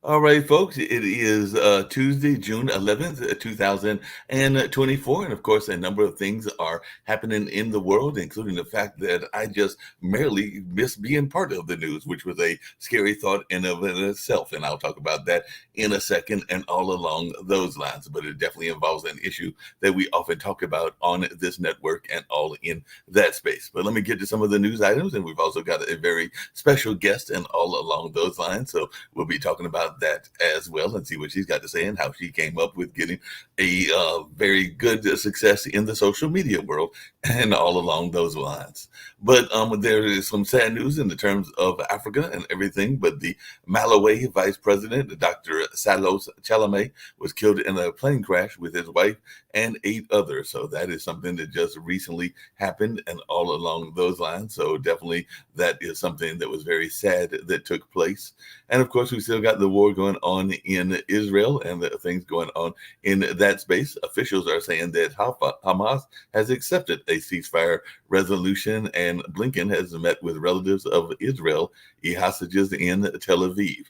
All right, folks, it is Tuesday, June 11th, 2024. And of course, a number of things are happening in the world, including the fact that I just merely missed being part of the news, which was a scary thought in of itself. And I'll talk about that in a second and all along those lines. But it definitely involves an issue that we often talk about on this network and all in that space. But let me get to some of the news items. And we've also got a very special guest and all along those lines. So we'll be talking about that as well and see what she's got to say and how she came up with getting a very good success in the social media world and all along those lines. But there is some sad news in the terms of Africa and everything. But the Malawi vice president, Dr. Salos Chalame, was killed in a plane crash with his wife and 8 others. So that is something that just recently happened and all along those lines. So definitely that is something that was very sad that took place. And of course, we still got the war going on in Israel and the things going on in that space. Officials are saying that Hamas has accepted a ceasefire resolution, and Blinken has met with relatives of Israel hostages in Tel Aviv.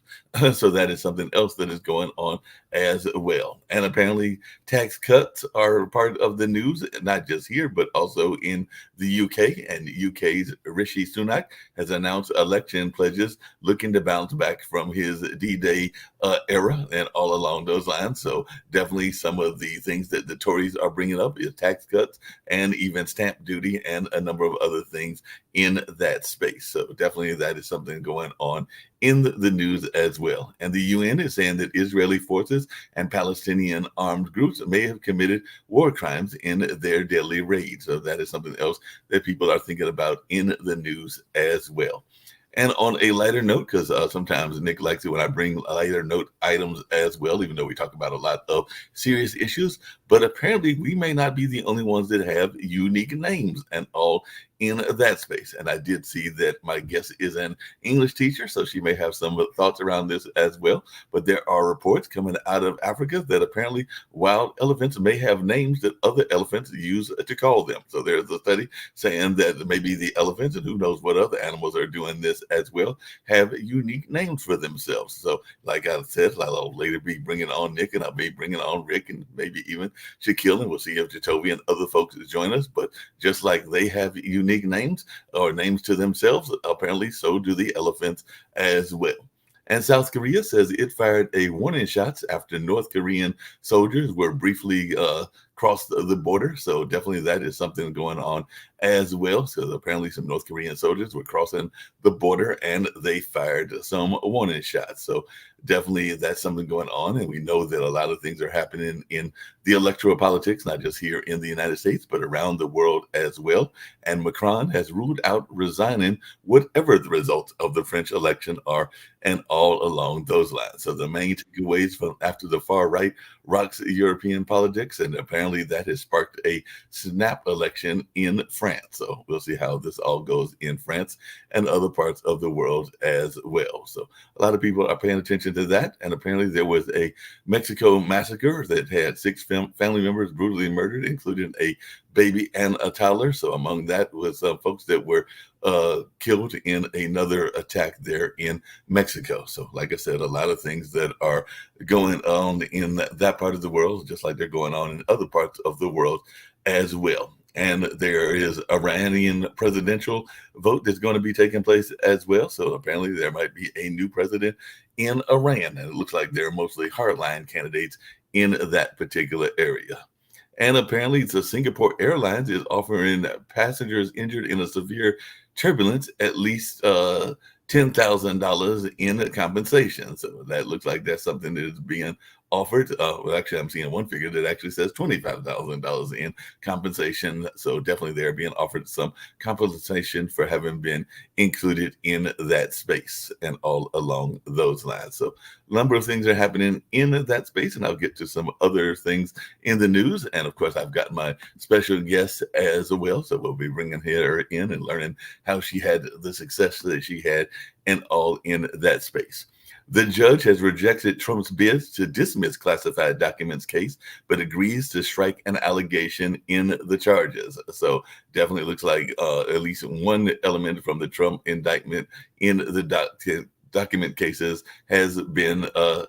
So that is something else that is going on as well. And apparently, tax cuts are part of the news, not just here, but also in the UK. And UK's Rishi Sunak has announced election pledges looking to bounce back from his D-Day era and all along those lines. So definitely some of the things that the Tories are bringing up is tax cuts and even stamp duty and a number of other things in that space. So definitely that is something going on in the news as well. And the UN is saying that Israeli forces and Palestinian armed groups may have committed war crimes in their deadly raids. So that is something else that people are thinking about in the news as well. And on a lighter note, because sometimes Nick likes it when I bring lighter note items as well, even though we talk about a lot of serious issues. But apparently, we may not be the only ones that have unique names and all in that space. And I did see that my guest is an English teacher, so she may have some thoughts around this as well. But there are reports coming out of Africa that apparently wild elephants may have names that other elephants use to call them. So there's a study saying that maybe the elephants and who knows what other animals are doing this as well have unique names for themselves. So like I said, I'll later be bringing on Nick, and I'll be bringing on Rick, and maybe even Shaquille, and we'll see if Jacoby and other folks join us. But just like they have unique names or names to themselves, apparently so do the elephants as well. And South Korea says it fired a warning shots after North Korean soldiers were briefly crossed the border. So definitely that is something going on as well. So apparently some North Korean soldiers were crossing the border and they fired some warning shots. So definitely that's something going on. And we know that a lot of things are happening in the electoral politics, not just here in the United States, but around the world as well. And Macron has ruled out resigning whatever the results of the French election are and all along those lines. So the main takeaways from after the far right rocks European politics, and apparently that has sparked a snap election in France. So we'll see how this all goes in France and other parts of the world as well. So a lot of people are paying attention to that. And apparently there was a Mexico massacre that had 6 family members brutally murdered, including a baby and a toddler. So among that was folks that were killed in another attack there in Mexico. So like I said, a lot of things that are going on in that part of the world, just like they're going on in other parts of the world as well. And there is Iranian presidential vote that's going to be taking place as well. So apparently there might be a new president in Iran. And it looks like they're mostly hardline candidates in that particular area. And apparently the Singapore Airlines is offering passengers injured in a severe turbulence at least $10,000 in compensation. So that looks like that's something that is being offered. Well, actually, I'm seeing one figure that actually says $25,000 in compensation. So definitely they're being offered some compensation for having been included in that space and all along those lines. So a number of things are happening in that space, and I'll get to some other things in the news. And of course, I've got my special guest as well. So we'll be bringing her in and learning how she had the success that she had and all in that space. The judge has rejected Trump's bids to dismiss classified documents case, but agrees to strike an allegation in the charges. So definitely looks like at least one element from the Trump indictment in the document cases has been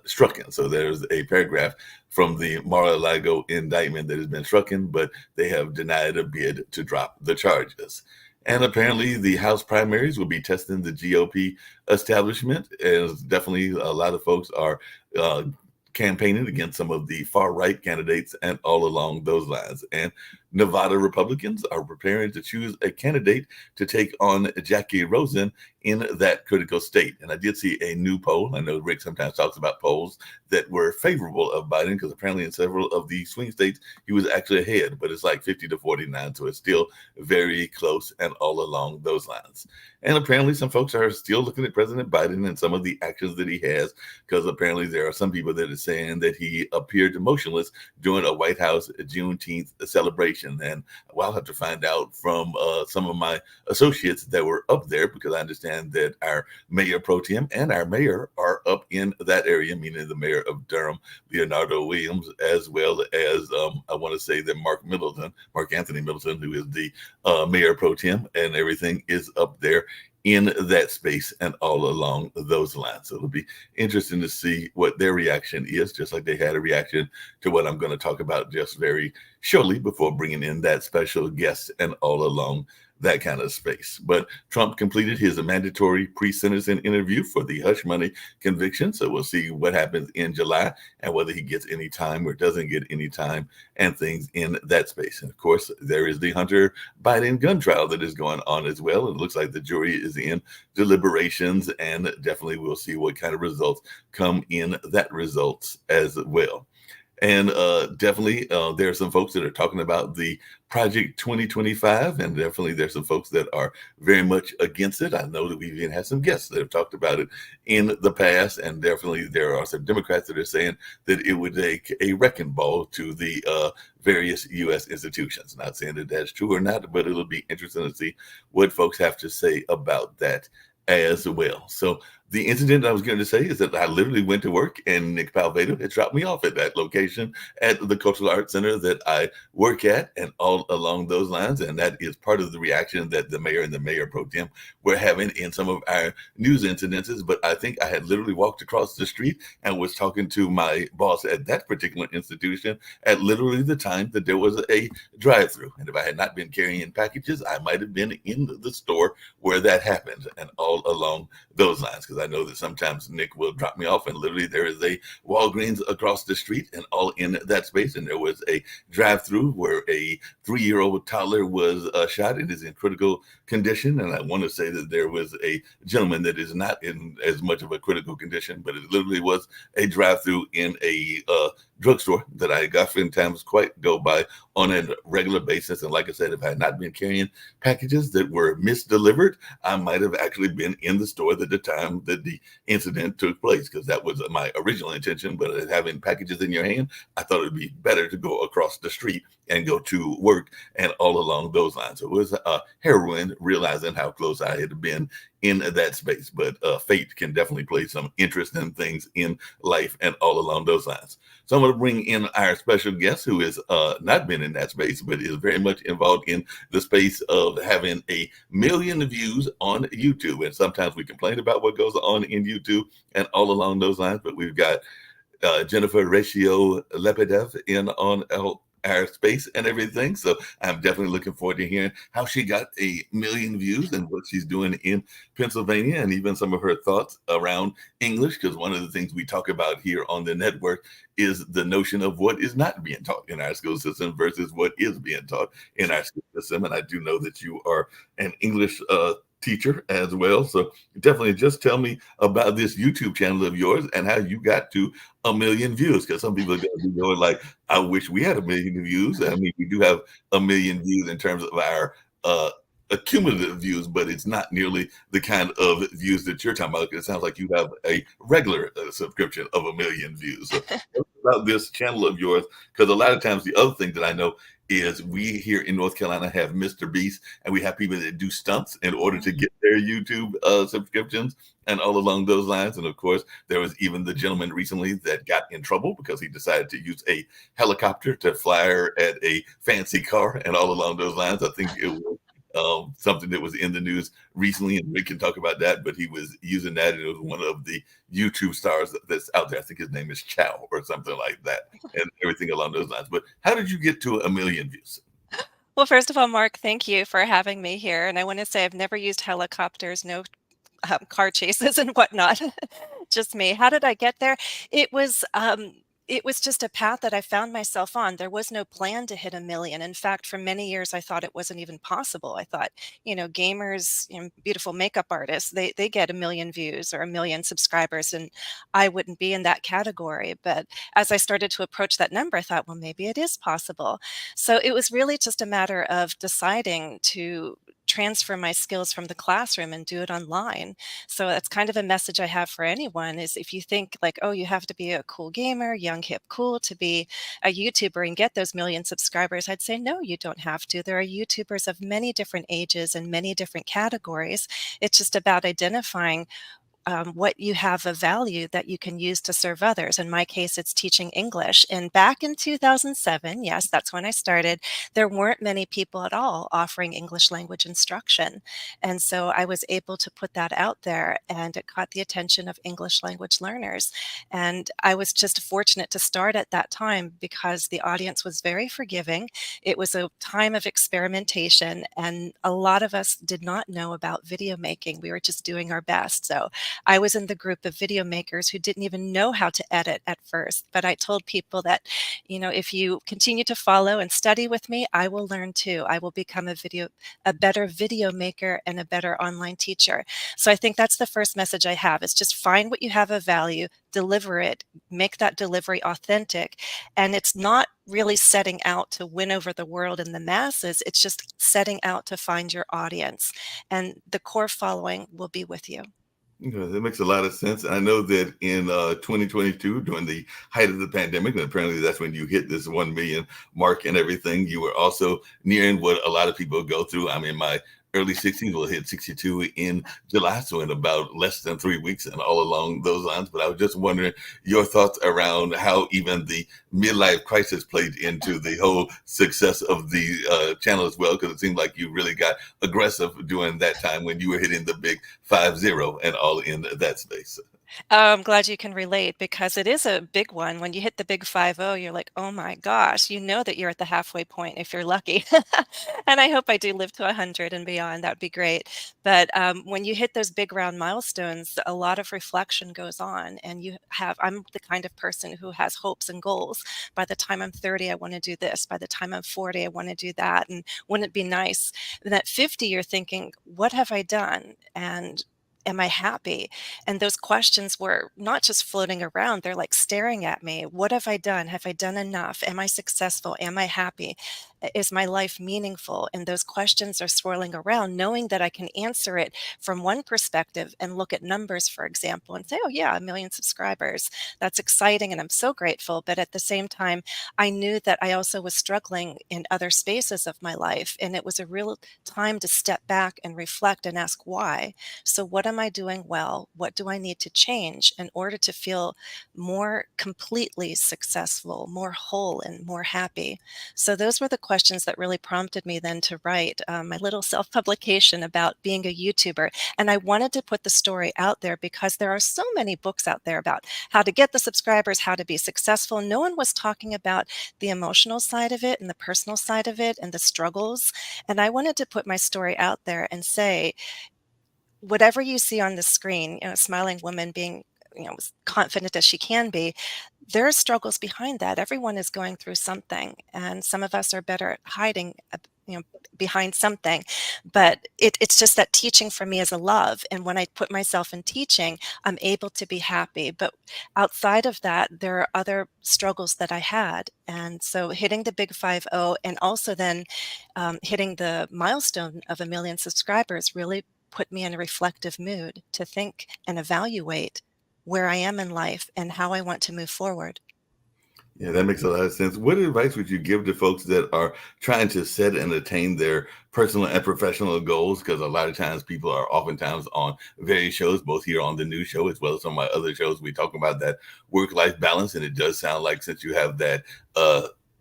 strucken. So there's a paragraph from the Mar-a-Lago indictment that has been strucken, but they have denied a bid to drop the charges. And apparently, the House primaries will be testing the GOP establishment, as definitely a lot of folks are uh, campaigning against some of the far right candidates and all along those lines. And Nevada Republicans are preparing to choose a candidate to take on Jackie Rosen in that critical state. And I did see a new poll. I know Rick sometimes talks about polls that were favorable of Biden, because apparently in several of the swing states, he was actually ahead, but it's like 50-49. So it's still very close and all along those lines. And apparently some folks are still looking at President Biden and some of the actions that he has, because apparently there are some people that are saying that he appeared motionless during a White House Juneteenth celebration. And I'll have to find out from some of my associates that were up there, because I understand that our mayor pro tem and our mayor are up in that area, meaning the mayor of Durham, Leonardo Williams, as well as I want to say that Mark Anthony Middleton, who is the mayor pro tem, and everything is up there in that space and all along those lines. So it'll be interesting to see what their reaction is, just like they had a reaction to what I'm going to talk about just very shortly before bringing in that special guest and all along that kind of space. But Trump completed his mandatory pre-sentencing interview for the hush money conviction. So we'll see what happens in July and whether he gets any time or doesn't get any time and things in that space. And of course, there is the Hunter Biden gun trial that is going on as well. It looks like the jury is in deliberations, and definitely we'll see what kind of results come in that results as well. And definitely, there are some folks that are talking about the Project 2025, and definitely there's some folks that are very much against it. I know that we've even had some guests that have talked about it in the past, and definitely there are some Democrats that are saying that it would take a wrecking ball to the various U.S. institutions. Not saying that that's true or not, but it'll be interesting to see what folks have to say about that as well. So the incident I was going to say is that I literally went to work and Nick Palvedo had dropped me off at that location at the Cultural Arts Center that I work at, and all along those lines. And that is part of the reaction that the mayor and the mayor pro tem were having in some of our news incidences. But I think I had literally walked across the street and was talking to my boss at that particular institution at literally the time that there was a drive-through. And if I had not been carrying packages, I might have been in the store where that happened, and all along those lines. Because I know that sometimes Nick will drop me off and literally there is a Walgreens across the street and all in that space. And there was a drive-through where a 3-year-old toddler was shot and is in critical condition. And I want to say that there was a gentleman that is not in as much of a critical condition, but it literally was a drive-through in a drugstore that I oftentimes quite go by on a regular basis. And like I said, if I had not been carrying packages that were misdelivered, I might have actually been in the store at the time that the incident took place, because that was my original intention. But having packages in your hand, I thought it'd be better to go across the street and go to work and all along those lines. So it was heroin, realizing how close I had been in that space. But fate can definitely play some interesting things in life and all along those lines. So I'm going to bring in our special guest who has not been in that space, but is very much involved in the space of having 1 million views on YouTube. And sometimes we complain about what goes on in YouTube and all along those lines, but we've got Jennifer Ratio Lebedev in on our space and everything. So I'm definitely looking forward to hearing how she got 1 million views and what she's doing in Pennsylvania, and even some of her thoughts around English, because one of the things we talk about here on the network is the notion of what is not being taught in our school system versus what is being taught in our school system. And I do know that you are an English teacher as well. So definitely just tell me about this YouTube channel of yours and how you got to 1 million views. Because some people are going to be going like, I wish we had 1 million views. I mean, we do have 1 million views in terms of our accumulative views, but it's not nearly the kind of views that you're talking about. It sounds like you have a regular subscription of 1 million views. So about this channel of yours, because a lot of times the other thing that I know is we here in North Carolina have Mr. Beast, and we have people that do stunts in order to get their YouTube subscriptions and all along those lines. And of course, there was even the gentleman recently that got in trouble because he decided to use a helicopter to fly her at a fancy car and all along those lines. I think it was something that was in the news recently, and we can talk about that. But he was using that, and it was one of the YouTube stars that's out there. I think his name is Chow or something like that, and everything along those lines. But how did you get to 1 million views? Well, first of all, Mark, thank you for having me here. And I want to say I've never used helicopters, no car chases and whatnot. Just me. How did I get there? It was it was just a path that I found myself on. There was no plan to hit 1 million. In fact, for many years, I thought it wasn't even possible. I thought, gamers, beautiful makeup artists, they get 1 million views or 1 million subscribers, and I wouldn't be in that category. But as I started to approach that number, I thought, well, maybe it is possible. So it was really just a matter of deciding to transfer my skills from the classroom and do it online. So that's kind of a message I have for anyone is if you think like, oh, you have to be a cool gamer, young, hip, cool to be a YouTuber and get those million subscribers, I'd say, no, you don't have to. There are YouTubers of many different ages and many different categories. It's just about identifying what you have of value that you can use to serve others. In my case, it's teaching English. And back in 2007, yes, that's when I started, there weren't many people at all offering English language instruction. And so I was able to put that out there and it caught the attention of English language learners. And I was just fortunate to start at that time because the audience was very forgiving. It was a time of experimentation and a lot of us did not know about video making. We were just doing our best. So I was in the group of video makers who didn't even know how to edit at first, but I told people that, if you continue to follow and study with me, I will learn too. I will become a better video maker and a better online teacher. So I think that's the first message I have is just find what you have of value, deliver it, make that delivery authentic. And it's not really setting out to win over the world and the masses. It's just setting out to find your audience and the core following will be with you. Yeah, that makes a lot of sense. I know that in 2022, during the height of the pandemic, and apparently that's when you hit this 1 million mark and everything, you were also nearing what a lot of people go through. I'm in my early 60s, will hit 62 in July, so in about less than 3 weeks and all along those lines. But I was just wondering your thoughts around how even the midlife crisis played into the whole success of the channel as well, because it seemed like you really got aggressive during that time when you were hitting the big 5-0 and all in that space. Oh, I'm glad you can relate because it is a big one. When you hit the big 5-0, you're like, oh my gosh, you know that you're at the halfway point if you're lucky. And I hope I do live to 100 and beyond. That'd be great. But when you hit those big round milestones, a lot of reflection goes on. And I'm the kind of person who has hopes and goals. By the time I'm 30, I want to do this. By the time I'm 40, I want to do that. And wouldn't it be nice? And at 50, you're thinking, what have I done? And am I happy? And those questions were not just floating around, they're like staring at me. What have I done? Have I done enough? Am I successful? Am I happy? Is my life meaningful? And those questions are swirling around, knowing that I can answer it from one perspective and look at numbers, for example, and say, oh, yeah, 1 million subscribers. That's exciting. And I'm so grateful. But at the same time, I knew that I also was struggling in other spaces of my life. And it was a real time to step back and reflect and ask why. So, what am I doing well? What do I need to change in order to feel more completely successful, more whole, and more happy? So, those were the questions that really prompted me then to write my little self publication about being a YouTuber. And I wanted to put the story out there because there are so many books out there about how to get the subscribers, how to be successful. No one was talking about the emotional side of it and the personal side of it and the struggles. And I wanted to put my story out there and say, whatever you see on the screen, a smiling woman being, as confident as she can be, there are struggles behind that. Everyone is going through something, and some of us are better at hiding, you know, behind something. But it's just that teaching for me is a love, and when I put myself in teaching, I'm able to be happy. But outside of that, there are other struggles that I had, and so hitting the big 5-0, and also then hitting the milestone of 1 million subscribers really put me in a reflective mood to think and evaluate where I am in life and how I want to move forward. Yeah, that makes a lot of sense. What advice would you give to folks that are trying to set and attain their personal and professional goals? Because a lot of times people are oftentimes on various shows, both here on the new show as well as on my other shows. We talk about that work-life balance, and it does sound like since you have that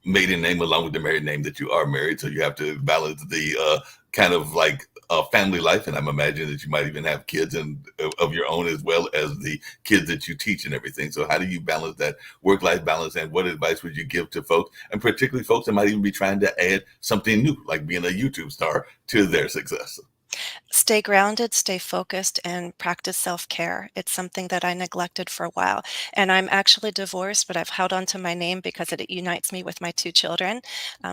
maiden name along with the married name that you are married, so you have to balance the kind of like a family life, and I'm imagining that you might even have kids and of your own as well as the kids that you teach and everything. So how do you balance that work-life balance, and what advice would you give to folks, and particularly folks that might even be trying to add something new, like being a YouTube star, to their success? Stay grounded, stay focused, and practice self-care. It's something that I neglected for a while. And I'm actually divorced, but I've held on to my name because it unites me with my two children.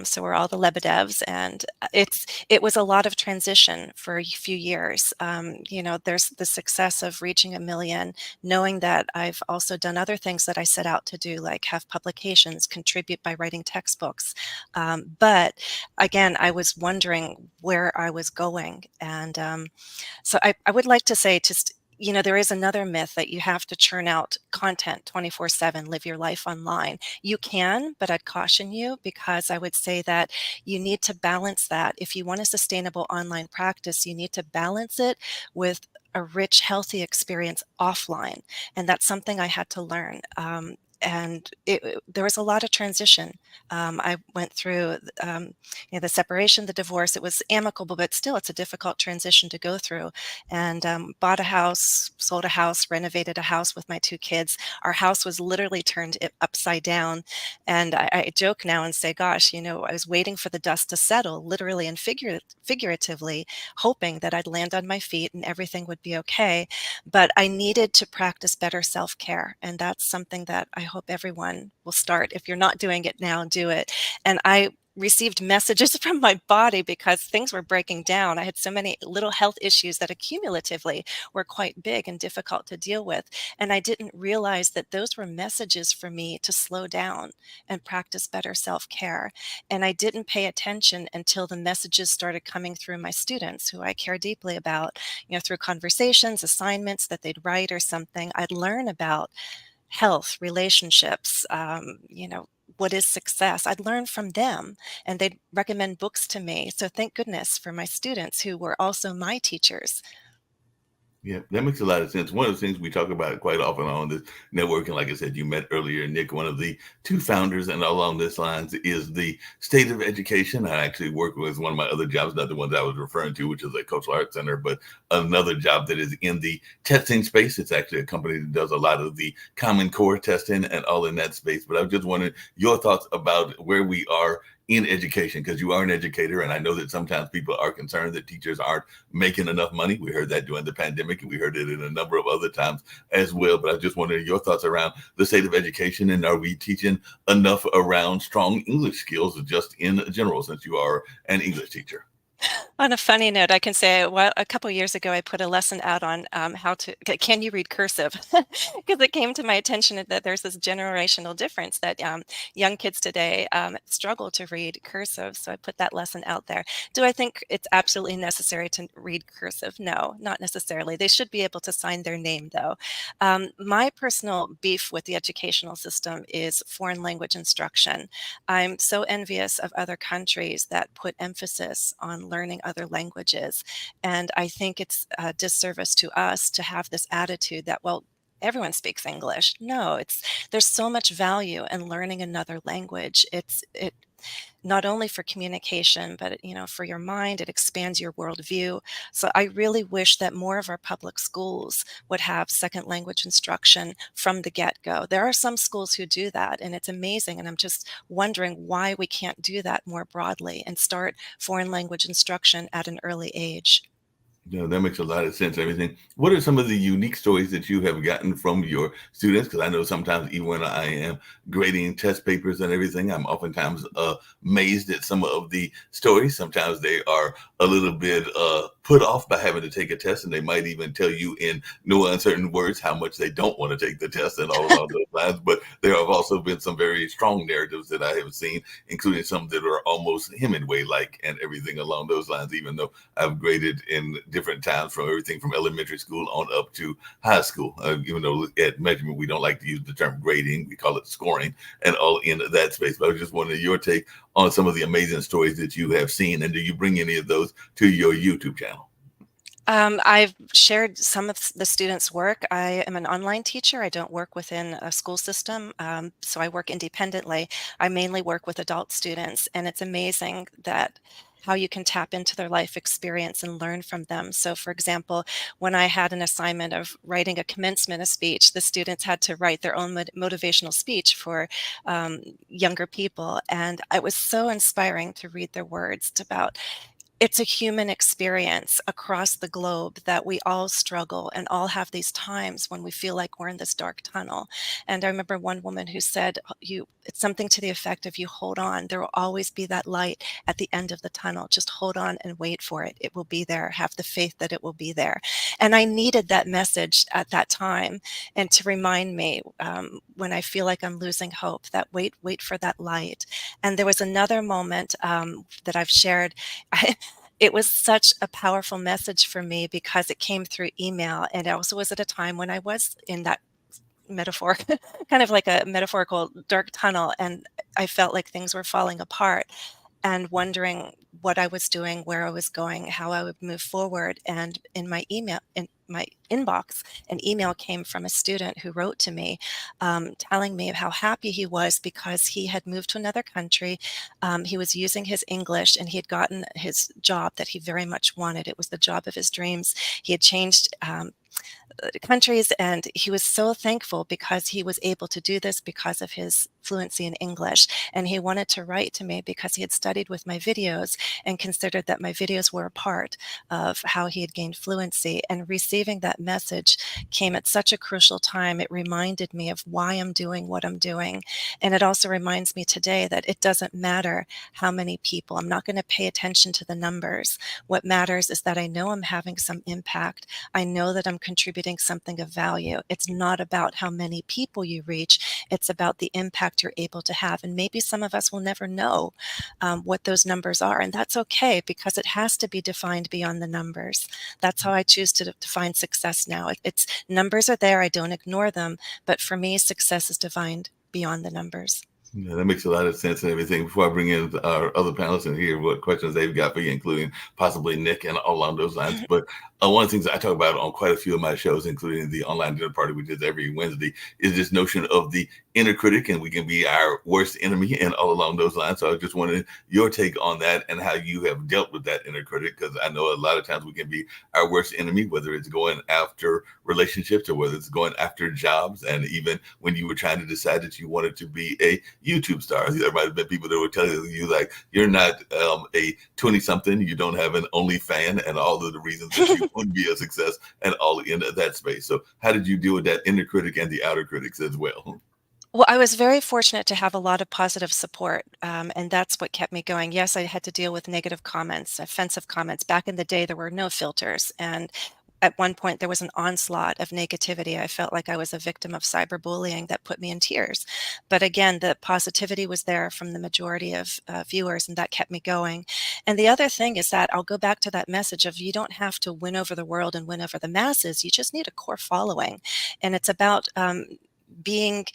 So we're all the Lebedevs, and it was a lot of transition for a few years. There's the success of reaching 1 million, knowing that I've also done other things that I set out to do, like have publications, contribute by writing textbooks. But again, I was wondering where I was going. And so I would like to say just, there is another myth that you have to churn out content 24/7, live your life online. You can, but I'd caution you because I would say that you need to balance that. If you want a sustainable online practice, you need to balance it with a rich, healthy experience offline. And that's something I had to learn. And there was a lot of transition. I went through the separation, the divorce. It was amicable, but still, it's a difficult transition to go through. And bought a house, sold a house, renovated a house with my two kids. Our house was literally turned upside down. And I joke now and say, gosh, I was waiting for the dust to settle, literally and figuratively, hoping that I'd land on my feet and everything would be okay. But I needed to practice better self-care. And that's something that I hope everyone will start. If you're not doing it now, do it. And I received messages from my body because things were breaking down. I had so many little health issues that accumulatively were quite big and difficult to deal with. And I didn't realize that those were messages for me to slow down and practice better self-care. And I didn't pay attention until the messages started coming through my students, who I care deeply about, through conversations, assignments that they'd write or something. I'd learn about health, relationships, what is success. I'd learn from them, and they'd recommend books to me. So thank goodness for my students who were also my teachers. Yeah, that makes a lot of sense. One of the things we talk about quite often on this network, and like I said, you met earlier, Nick, one of the two founders, and along this lines is the state of education. I actually work with one of my other jobs, not the ones I was referring to, which is a cultural arts center, but another job that is in the testing space. It's actually a company that does a lot of the Common Core testing and all in that space. But I was just wondering your thoughts about where we are in education, because you are an educator, and I know that sometimes people are concerned that teachers aren't making enough money. We heard that during the pandemic, and we heard it in a number of other times as well. But I just wondered your thoughts around the state of education, and are we teaching enough around strong English skills just in general, since you are an English teacher? On a funny note, I can say, well, a couple years ago, I put a lesson out on can you read cursive? Because it came to my attention that there's this generational difference that young kids today struggle to read cursive. So I put that lesson out there. Do I think it's absolutely necessary to read cursive? No, not necessarily. They should be able to sign their name, though. My personal beef with the educational system is foreign language instruction. I'm so envious of other countries that put emphasis on learning other languages. And I think it's a disservice to us to have this attitude that, well, everyone speaks English. No, there's so much value in learning another language. It not only for communication, but for your mind, it expands your worldview. So I really wish that more of our public schools would have second language instruction from the get-go. There are some schools who do that, and it's amazing. And I'm just wondering why we can't do that more broadly and start foreign language instruction at an early age. No, that makes a lot of sense. Everything. What are some of the unique stories that you have gotten from your students? Because I know sometimes, even when I am grading test papers and everything, I'm oftentimes amazed at some of the stories. Sometimes they are a little bit put off by having to take a test, and they might even tell you in no uncertain words how much they don't want to take the test and all along those lines. But there have also been some very strong narratives that I have seen, including some that are almost Hemingway-like and everything along those lines, even though I've graded in different times from everything from elementary school on up to high school. Even though at measurement, we don't like to use the term grading, we call it scoring, and all in that space. But I was just wondering your take on some of the amazing stories that you have seen, and do you bring any of those to your YouTube channel? I've shared some of the students' work. I am an online teacher. I don't work within a school system, so I work independently. I mainly work with adult students, and it's amazing that how you can tap into their life experience and learn from them. So, for example, when I had an assignment of writing a commencement speech, the students had to write their own motivational speech for younger people. And it was so inspiring to read their words about it's a human experience across the globe that we all struggle and all have these times when we feel like we're in this dark tunnel. And I remember one woman who said, "You, it's something to the effect of you hold on. There will always be that light at the end of the tunnel. Just hold on and wait for it. It will be there. Have the faith that it will be there." And I needed that message at that time, and to remind me when I feel like I'm losing hope, that wait for that light. And there was another moment that I've shared. It was such a powerful message for me because it came through email, and it also was at a time when I was in that metaphor, kind of like a metaphorical dark tunnel, and I felt like things were falling apart and wondering what I was doing, where I was going, how I would move forward. And in my inbox, an email came from a student who wrote to me, telling me of how happy he was because he had moved to another country. He was using his English and he had gotten his job that he very much wanted. It was the job of his dreams. He had changed countries, and he was so thankful because he was able to do this because of his fluency in English. And he wanted to write to me because he had studied with my videos and considered that my videos were a part of how he had gained fluency. And receiving that message came at such a crucial time. It reminded me of why I'm doing what I'm doing. And it also reminds me today that it doesn't matter how many people, I'm not going to pay attention to the numbers. What matters is that I know I'm having some impact. I know that I'm contributing something of value. It's not about how many people you reach. It's about the impact you're able to have. And maybe some of us will never know what those numbers are. And that's okay because it has to be defined beyond the numbers. That's how I choose to define success now. It's numbers are there. I don't ignore them. But for me, success is defined beyond the numbers. Yeah, that makes a lot of sense and everything. Before I bring in our other panelists and hear what questions they've got for you, including possibly Nick and all along those lines. But one of the things I talk about on quite a few of my shows, including the online dinner party we did every Wednesday, is this notion of the inner critic, and we can be our worst enemy and all along those lines. So I just wanted your take on that and how you have dealt with that inner critic, because I know a lot of times we can be our worst enemy, whether it's going after relationships or whether it's going after jobs. And even when you were trying to decide that you wanted to be a YouTube star, there might have been people that were telling you like, you're not a 20 something, you don't have an OnlyFans, and all of the reasons that you wouldn't be a success and all in that space. So how did you deal with that inner critic and the outer critics as well? Well, I was very fortunate to have a lot of positive support, and that's what kept me going. Yes, I had to deal with negative comments, offensive comments. Back in the day, there were no filters, and at one point, there was an onslaught of negativity. I felt like I was a victim of cyberbullying that put me in tears. But again, the positivity was there from the majority of viewers, and that kept me going. And the other thing is that I'll go back to that message of you don't have to win over the world and win over the masses. You just need a core following. And it's about being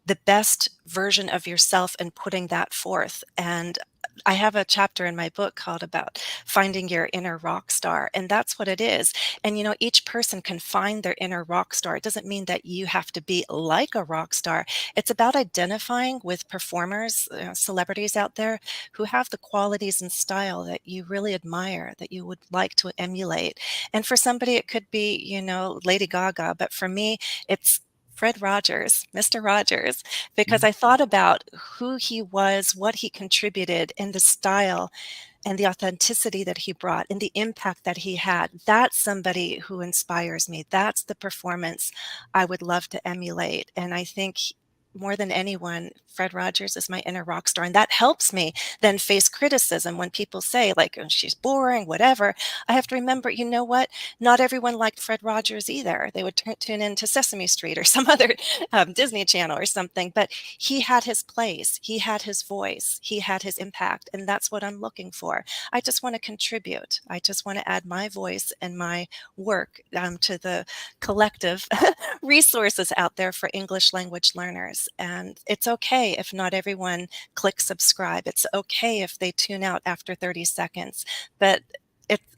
the best version of yourself and putting that forth. And I have a chapter in my book called about finding your inner rock star, and that's what it is. And you know, each person can find their inner rock star. It doesn't mean that you have to be like a rock star. It's about identifying with performers, celebrities out there who have the qualities and style that you really admire, that you would like to emulate. And for somebody, it could be, you know, Lady Gaga, but for me, it's Fred Rogers, Mr. Rogers, because I thought about who he was, what he contributed, and the style and the authenticity that he brought and the impact that he had. That's somebody who inspires me. That's the performance I would love to emulate. And I think more than anyone, Fred Rogers is my inner rock star. And that helps me then face criticism when people say, like, "Oh, she's boring, whatever." I have to remember, you know what? Not everyone liked Fred Rogers either. They would tune into Sesame Street or some other Disney Channel or something. But he had his place, he had his voice, he had his impact. And that's what I'm looking for. I just want to contribute. I just want to add my voice and my work to the collective resources out there for English language learners. And it's okay if not everyone clicks subscribe. It's okay if they tune out after 30 seconds. But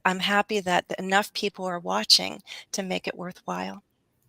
I'm happy that enough people are watching to make it worthwhile.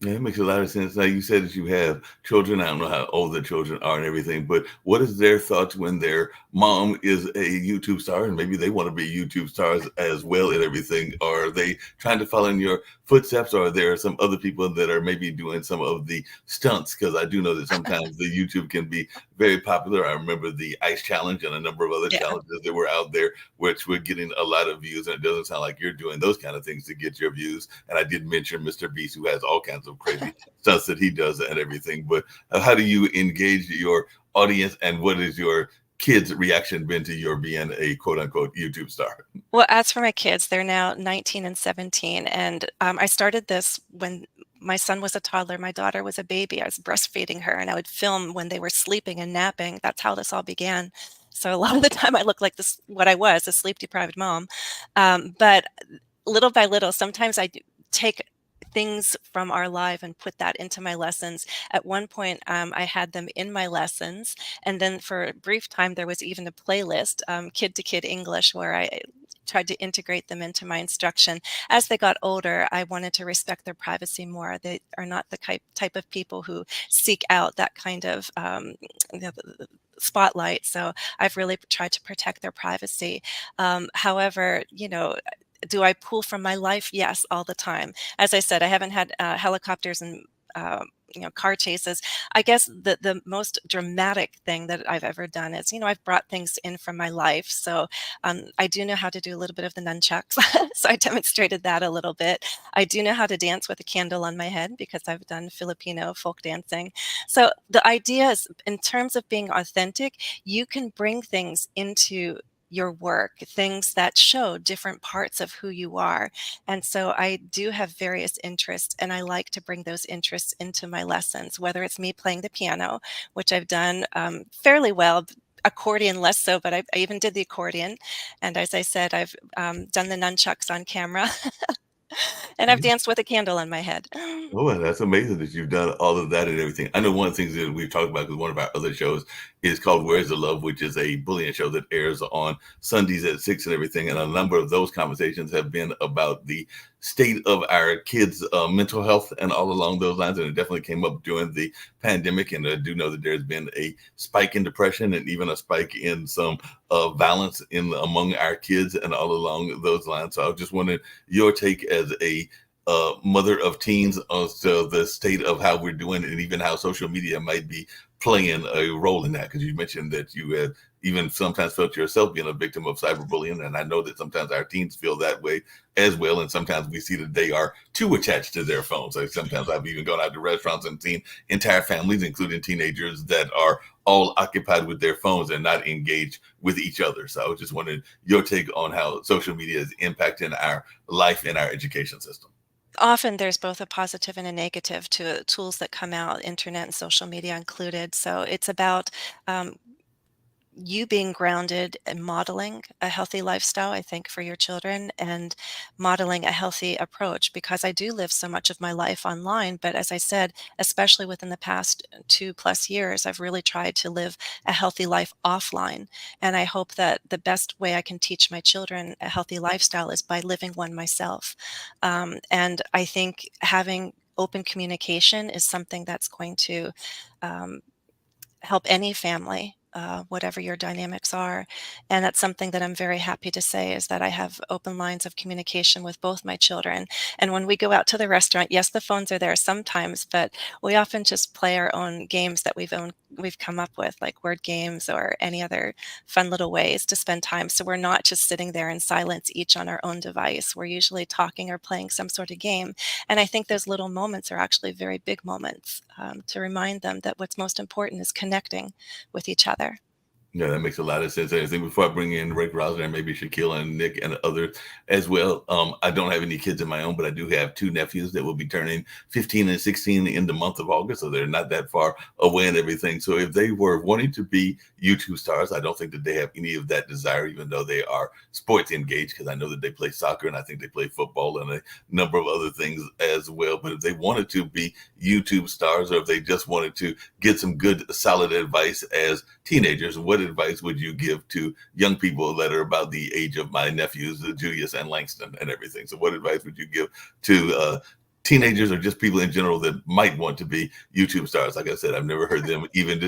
Yeah, it makes a lot of sense. Now you said that you have children. I don't know how old the children are and everything, but what is their thoughts when their mom is a YouTube star and maybe they want to be YouTube stars as well and everything? Are they trying to follow in your footsteps, or are there some other people that are maybe doing some of the stunts? Because I do know that sometimes the YouTube can be very popular. I remember the Ice Challenge and a number of other Yeah. challenges that were out there, which were getting a lot of views, and it doesn't sound like you're doing those kind of things to get your views. And I did mention Mr. Beast, who has all kinds of crazy stunts that he does and everything. But how do you engage your audience, and what is your kids' reaction been to your being a quote unquote YouTube star? Well, as for my kids, they're now 19 and 17, and, I started this when my son was a toddler, my daughter was a baby. I was breastfeeding her, and I would film when they were sleeping and napping. That's how this all began. So a lot of the time I look like this what I was, a sleep-deprived mom. But little by little, sometimes I do take things from our life and put that into my lessons. At one point, I had them in my lessons, and then for a brief time, there was even a playlist, Kid to Kid English, where I tried to integrate them into my instruction. As they got older, I wanted to respect their privacy more. They are not the type of people who seek out that kind of spotlight. So I've really tried to protect their privacy. However, do I pull from my life? Yes, all the time. As I said, I haven't had helicopters and car chases. I guess the most dramatic thing that I've ever done is, I've brought things in from my life. So I do know how to do a little bit of the nunchucks. So I demonstrated that a little bit. I do know how to dance with a candle on my head because I've done Filipino folk dancing. So the idea is, in terms of being authentic, you can bring things into your work, things that show different parts of who you are. And so I do have various interests, and I like to bring those interests into my lessons, whether it's me playing the piano, which I've done fairly well. Accordion less so, but I even did the accordion. And as I said, I've done the nunchucks on camera, and I've danced with a candle on my head. Oh, and that's amazing that you've done all of that and everything. I know one of the things that we've talked about, because one of our other shows is called Where's the Love, which is a bullying show that airs on Sundays at 6 and everything. And a number of those conversations have been about the state of our kids' mental health and all along those lines. And it definitely came up during the pandemic. And I do know that there's been a spike in depression and even a spike in some violence in among our kids and all along those lines. So I just wanted your take as a mother of teens as to the state of how we're doing, and even how social media might be playing a role in that. Because you mentioned that you had even sometimes felt yourself being a victim of cyberbullying, and I know that sometimes our teens feel that way as well. And sometimes we see that they are too attached to their phones. Like sometimes I've even gone out to restaurants and seen entire families, including teenagers, that are all occupied with their phones and not engaged with each other. So I was just wondering your take on how social media is impacting our life and our education system. Often there's both a positive and a negative to tools that come out, internet and social media included. So it's about um, you being grounded and modeling a healthy lifestyle, I think, for your children, and modeling a healthy approach, because I do live so much of my life online. But as I said, especially within the past 2+ years, I've really tried to live a healthy life offline. And I hope that the best way I can teach my children a healthy lifestyle is by living one myself. And I think having open communication is something that's going to um, help any family, whatever your dynamics are. And that's something that I'm very happy to say, is that I have open lines of communication with both my children. And when we go out to the restaurant, yes, the phones are there sometimes, but we often just play our own games that we've come up with, like word games or any other fun little ways to spend time. So we're not just sitting there in silence, each on our own device. We're usually talking or playing some sort of game. And I think those little moments are actually very big moments, to remind them that what's most important is connecting with each other. Yeah, that makes a lot of sense. And I think before I bring in Rick Rosner and maybe Shaquille and Nick and others as well, I don't have any kids of my own, but I do have two nephews that will be turning 15 and 16 in the month of August. So they're not that far away and everything. So if they were wanting to be YouTube stars, I don't think that they have any of that desire, even though they are sports engaged, because I know that they play soccer and I think they play football and a number of other things as well. But if they wanted to be YouTube stars, or if they just wanted to get some good, solid advice as teenagers, what advice would you give to young people that are about the age of my nephews, Julius and Langston and everything? So what advice would you give to teenagers or just people in general that might want to be YouTube stars. Like I said, I've never heard them even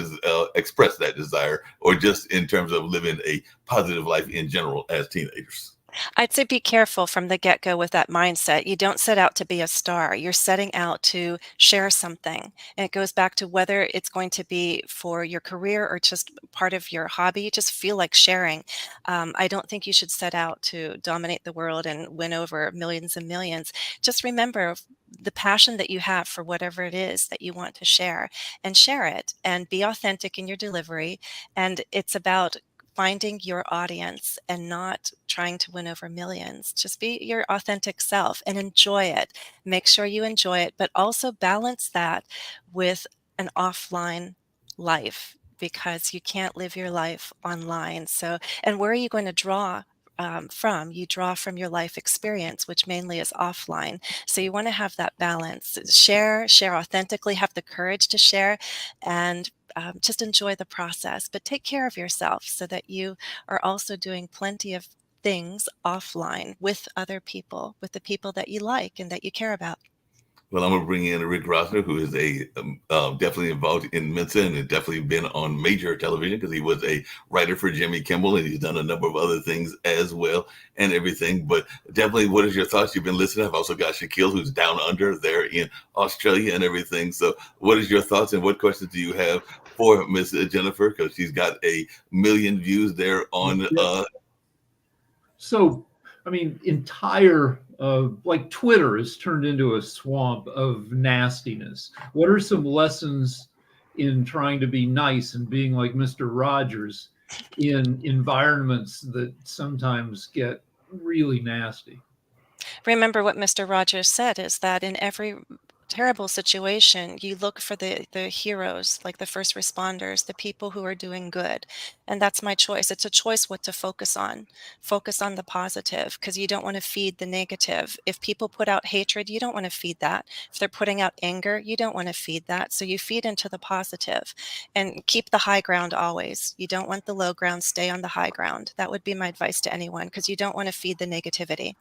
express that desire, or just in terms of living a positive life in general as teenagers. I'd say be careful from the get-go with that mindset. You don't set out to be a star. You're setting out to share something. And it goes back to whether it's going to be for your career or just part of your hobby. Just feel like sharing. I don't think you should set out to dominate the world and win over millions and millions. Just remember the passion that you have for whatever it is that you want to share, and share it and be authentic in your delivery. And it's about finding your audience and not trying to win over millions. Just be your authentic self and enjoy it. Make sure you enjoy it, but also balance that with an offline life, because you can't live your life online. So, and where are you going to draw from? You draw from your life experience, which mainly is offline. So you want to have that balance. Share authentically, have the courage to share, and just enjoy the process. But take care of yourself so that you are also doing plenty of things offline with other people, with the people that you like and that you care about. Well, I'm going to bring in Rick Rosner, who is definitely involved in Mensa and has definitely been on major television because he was a writer for Jimmy Kimmel, and he's done a number of other things as well and everything. But definitely, what is your thoughts? You've been listening. I've also got Shaquille, who's down under there in Australia and everything. So what is your thoughts, and what questions do you have for Miss Jennifer? Because she's got 1 million views there on So, I mean, entire like Twitter has turned into a swamp of nastiness. What are some lessons in trying to be nice and being like Mr. Rogers in environments that sometimes get really nasty? Remember what Mr. Rogers said is that in every terrible situation, you look for the heroes, like the first responders, the people who are doing good. And that's my choice. It's a choice what to focus on. Focus on the positive, because you don't want to feed the negative. If people put out hatred, you don't want to feed that. If they're putting out anger, you don't want to feed that. So you feed into the positive and keep the high ground always. You don't want the low ground, stay on the high ground. That would be my advice to anyone, because you don't want to feed the negativity.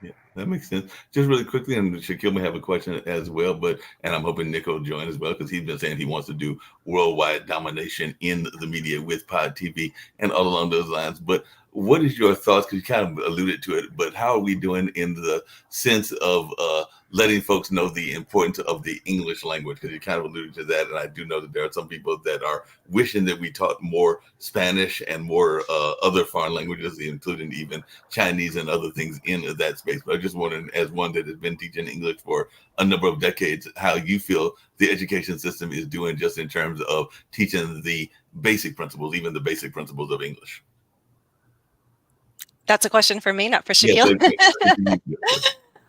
Yeah, that makes sense. Just really quickly, and Shaquille may have a question as well, and I'm hoping Nick will join as well, because he's been saying he wants to do worldwide domination in the media with Pod TV and all along those lines. But what is your thoughts? Because you kind of alluded to it, but how are we doing in the sense of letting folks know the importance of the English language? Because you kind of alluded to that, and I do know that there are some people that are wishing that we taught more Spanish and more other foreign languages, including even Chinese and other things in that space. But I just wondering, as one that has been teaching English for a number of decades, how you feel the education system is doing just in terms of teaching the basic principles, even the basic principles of English. That's a question for me, not for Yes, Shaquille.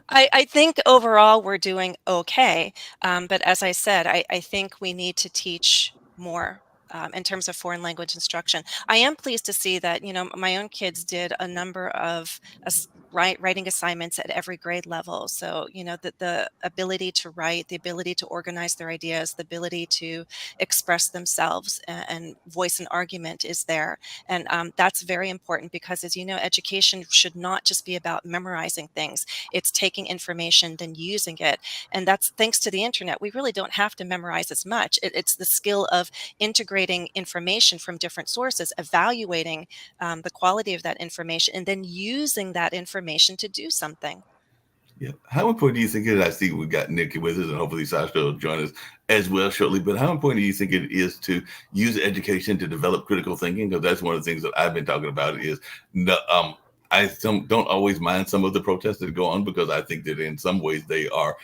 I think overall we're doing okay. But as I said, I think we need to teach more in terms of foreign language instruction. I am pleased to see that, my own kids did a number of writing assignments at every grade level. So, the ability to write, the ability to organize their ideas, the ability to express themselves and voice an argument is there. And that's very important because, as you know, education should not just be about memorizing things. It's taking information, then using it. And that's thanks to the internet. We really don't have to memorize as much. It's the skill of integrating information from different sources, evaluating the quality of that information, and then using that information to do something. Yeah. How important do you think it is? I see we got Nikki with us, and hopefully Sasha will join us as well shortly. But how important do you think it is to use education to develop critical thinking? Because that's one of the things that I've been talking about is I don't always mind some of the protests that go on, because I think that in some ways they are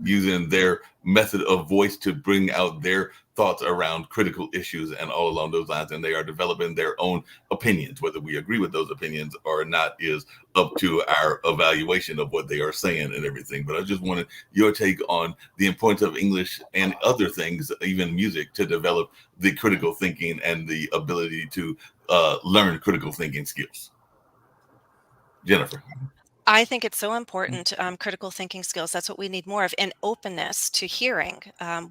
using their method of voice to bring out their thoughts around critical issues and all along those lines, and they are developing their own opinions. Whether we agree with those opinions or not is up to our evaluation of what they are saying and everything. But I just wanted your take on the importance of English and other things, even music, to develop the critical thinking and the ability to learn critical thinking skills. Jennifer. I think it's so important, critical thinking skills. That's what we need more of, and openness to hearing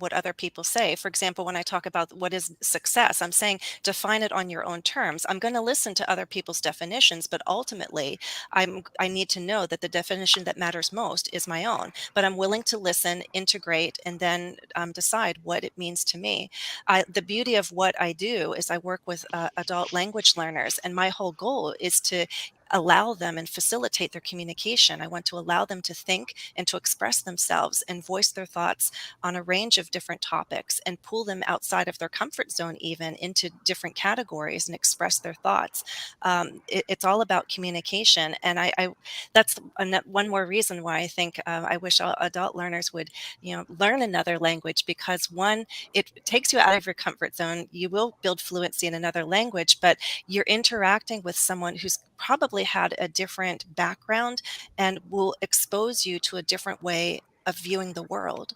what other people say. For example, when I talk about what is success, I'm saying define it on your own terms. I'm going to listen to other people's definitions, but ultimately, I need to know that the definition that matters most is my own. But I'm willing to listen, integrate, and then decide what it means to me. The beauty of what I do is I work with adult language learners, and my whole goal is to allow them and facilitate their communication. I want to allow them to think and to express themselves and voice their thoughts on a range of different topics and pull them outside of their comfort zone, even into different categories, and express their thoughts. It's all about communication. And that's one more reason why I think I wish all adult learners would, learn another language, because one, it takes you out of your comfort zone. You will build fluency in another language, but you're interacting with someone who's probably had a different background and will expose you to a different way of viewing the world.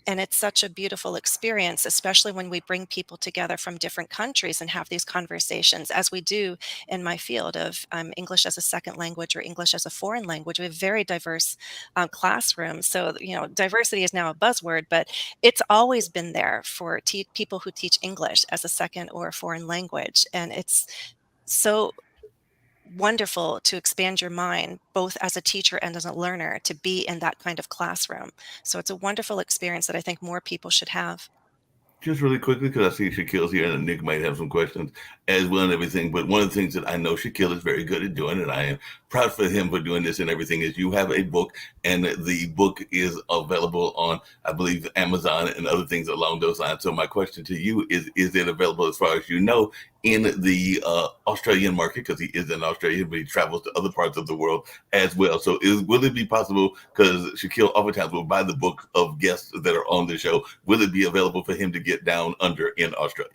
And it's such a beautiful experience, especially when we bring people together from different countries and have these conversations, as we do in my field of English as a second language or English as a foreign language. We have very diverse classrooms. So, diversity is now a buzzword, but it's always been there for people who teach English as a second or a foreign language. And it's so wonderful to expand your mind, both as a teacher and as a learner, to be in that kind of classroom. So it's a wonderful experience that I think more people should have. Just really quickly, because I see Shaquille's here and Nick might have some questions as well and everything. But one of the things that I know Shaquille is very good at doing, and I am proud for him for doing this and everything, is you have a book, and the book is available on, I believe, Amazon and other things along those lines. So my question to you is it available, as far as you know, in the Australian market? Because he is in Australia, but he travels to other parts of the world as well. So will it be possible, because Shaquille oftentimes will buy the book of guests that are on the show, will it be available for him to get down under in Australia?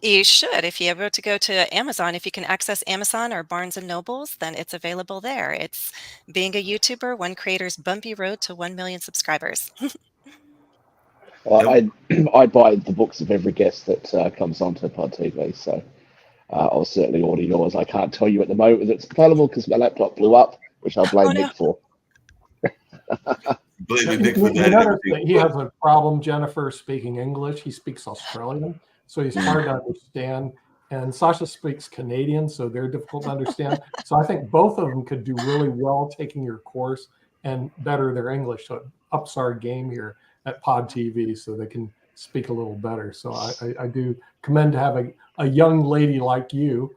You should. If you ever to go to Amazon, if you can access Amazon or Barnes and Nobles, then it's available there. It's being a YouTuber, one creator's bumpy road to 1 million subscribers. I buy the books of every guest that comes onto Pod TV, so I'll certainly order yours. I can't tell you at the moment whether it's available because my laptop blew up, which I'll blame Nick for. Blame Nick for You notice that he has a problem, Jennifer, speaking English. He speaks Australian, so he's hard to understand. And Sasha speaks Canadian, so they're difficult to understand. So I think both of them could do really well taking your course and better their English. So it ups our game here at Pod TV so they can speak a little better. So I do commend to have a young lady like you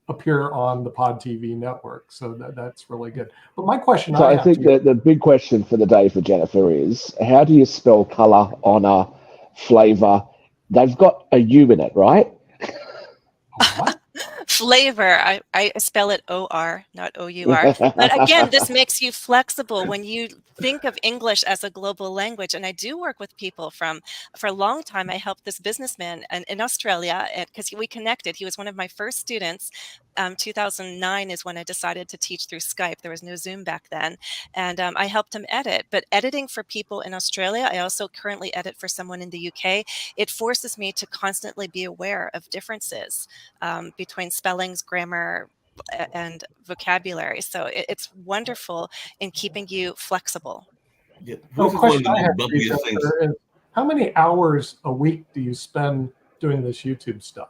appear on the Pod TV network. So that's really good. But my question, I think the big question for the day for Jennifer is, how do you spell color, honor, flavor? They've got a U in it, right? what? Flavor. I spell it O-R, not O-U-R. But again, this makes you flexible when you think of English as a global language. And I do work with people for a long time. I helped this businessman in Australia because we connected. He was one of my first students. 2009 is when I decided to teach through Skype. There was no Zoom back then. And I helped him edit. But editing for people in Australia, I also currently edit for someone in the UK. It forces me to constantly be aware of differences between spellings, grammar, and vocabulary. So it's wonderful in keeping you flexible. Yeah. The question I have for you, Jennifer, is how many hours a week do you spend doing this YouTube stuff?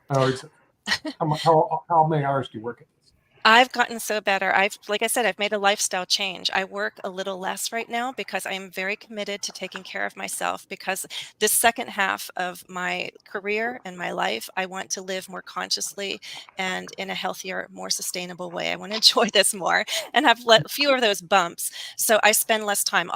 Or how many hours do you work at this? I've gotten so better. Like I said, I've made a lifestyle change. I work a little less right now because I am very committed to taking care of myself, because this second half of my career and my life, I want to live more consciously and in a healthier, more sustainable way. I want to enjoy this more and have fewer of those bumps. So I spend less time.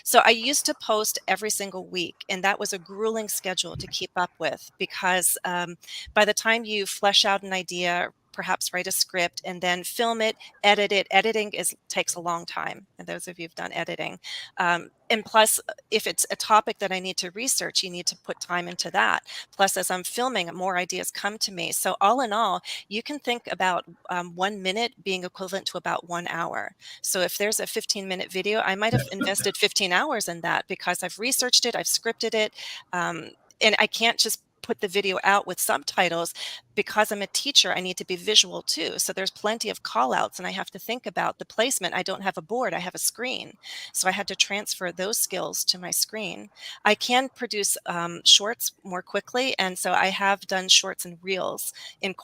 So I used to post every single week, and that was a grueling schedule to keep up with, because by the time you flesh out an idea, perhaps write a script and then film it, edit it. Editing takes a long time. And those of you who've done editing. And plus, if it's a topic that I need to research, you need to put time into that. Plus, as I'm filming, more ideas come to me. So all in all, you can think about 1 minute being equivalent to about 1 hour. So if there's a 15-minute video, I might have invested 15 hours in that because I've researched it, I've scripted it, and I can't just put the video out with subtitles. because I'm a teacher, I need to be visual too. So there's plenty of call outs and I have to think about the placement. I don't have a board, I have a screen. So I had to transfer those skills to my screen. I can produce shorts more quickly. And so I have done shorts and reels in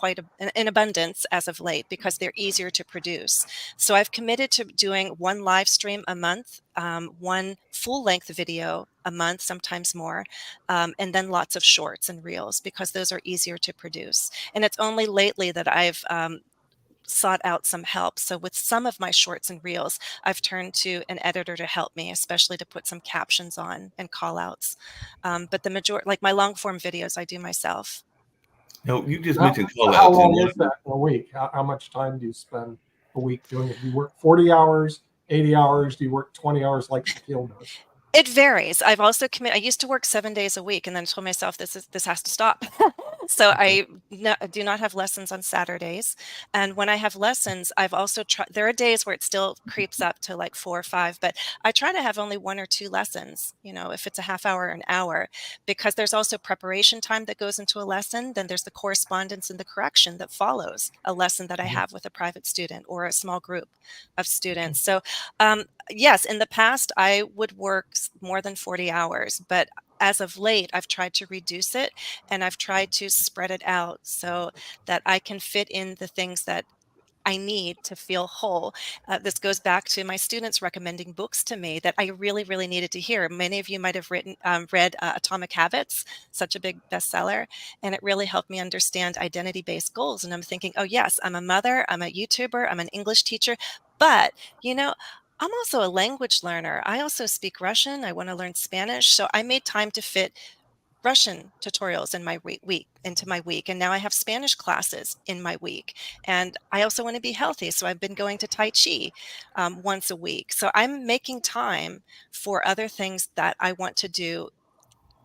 abundance as of late because they're easier to produce. So I've committed to doing one live stream a month, one full length video a month, sometimes more, and then lots of shorts and reels because those are easier to produce. And it's only lately that I've sought out some help. So with some of my shorts and reels, I've turned to an editor to help me, especially to put some captions on and call outs. But the majority, like my long form videos, I do myself. No, you just How, mentioned call how outs. long is that in a week? How much time do you spend a week doing it? Do you work 40 hours, 80 hours? Do you work 20 hours like Shaquille does? It varies. I've also I used to work 7 days a week and then told myself this has to stop. So Okay. I do not have lessons on Saturdays. And when I have lessons, I've also tried, there are days where it still creeps up to like 4 or 5, but I try to have only 1 or 2 lessons, if it's a half hour or an hour, because there's also preparation time that goes into a lesson. Then there's the correspondence and the correction that follows a lesson that I have with a private student or a small group of students. So, yes, in the past, I would work more than 40 hours, but as of late, I've tried to reduce it and I've tried to spread it out so that I can fit in the things that I need to feel whole. This goes back to my students recommending books to me that I really, really needed to hear. Many of you might have read Atomic Habits, such a big bestseller, and it really helped me understand identity-based goals. And I'm thinking, oh yes, I'm a mother, I'm a YouTuber, I'm an English teacher, but I'm also a language learner. I also speak Russian. I want to learn Spanish. So I made time to fit Russian tutorials in my week. And now I have Spanish classes in my week. And I also want to be healthy. So I've been going to Tai Chi once a week. So I'm making time for other things that I want to do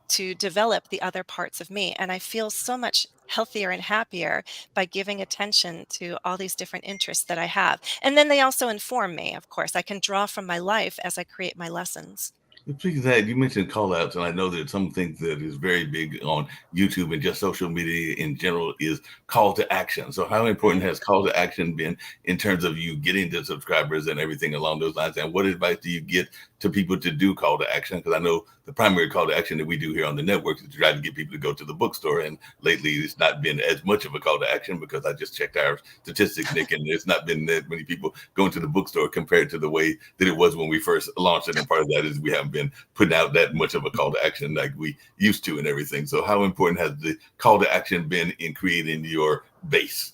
to develop the other parts of me. And I feel so much healthier and happier by giving attention to all these different interests that I have. And then they also inform me, of course. I can draw from my life as I create my lessons. Speaking of that, you mentioned call outs, and I know that some things that is very big on YouTube and just social media in general is call to action. So, how important has call to action been in terms of you getting the subscribers and everything along those lines? And what advice do you get to people to do call to action? Because I know the primary call to action that we do here on the network is to try to get people to go to the bookstore. And lately, it's not been as much of a call to action because I just checked our statistics, Nick, and there's not been that many people going to the bookstore compared to the way that it was when we first launched it. And part of that is we haven't been putting out that much of a call to action like we used to and everything. So how important has the call to action been in creating your base?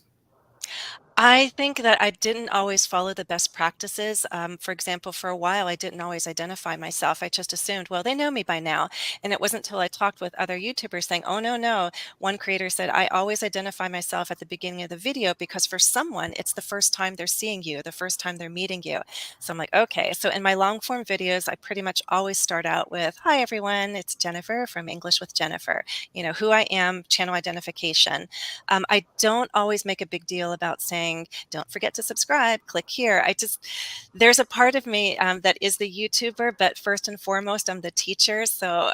I think that I didn't always follow the best practices. For example, for a while, I didn't always identify myself. I just assumed, well, they know me by now. And it wasn't until I talked with other YouTubers saying, oh, no, no. One creator said, I always identify myself at the beginning of the video because for someone, it's the first time they're seeing you, the first time they're meeting you. So I'm like, okay. So in my long form videos, I pretty much always start out with, hi, everyone. It's Jennifer from English with Jennifer. Who I am, channel identification. I don't always make a big deal about saying, don't forget to subscribe, click here. There's a part of me that is the YouTuber, but first and foremost, I'm the teacher. So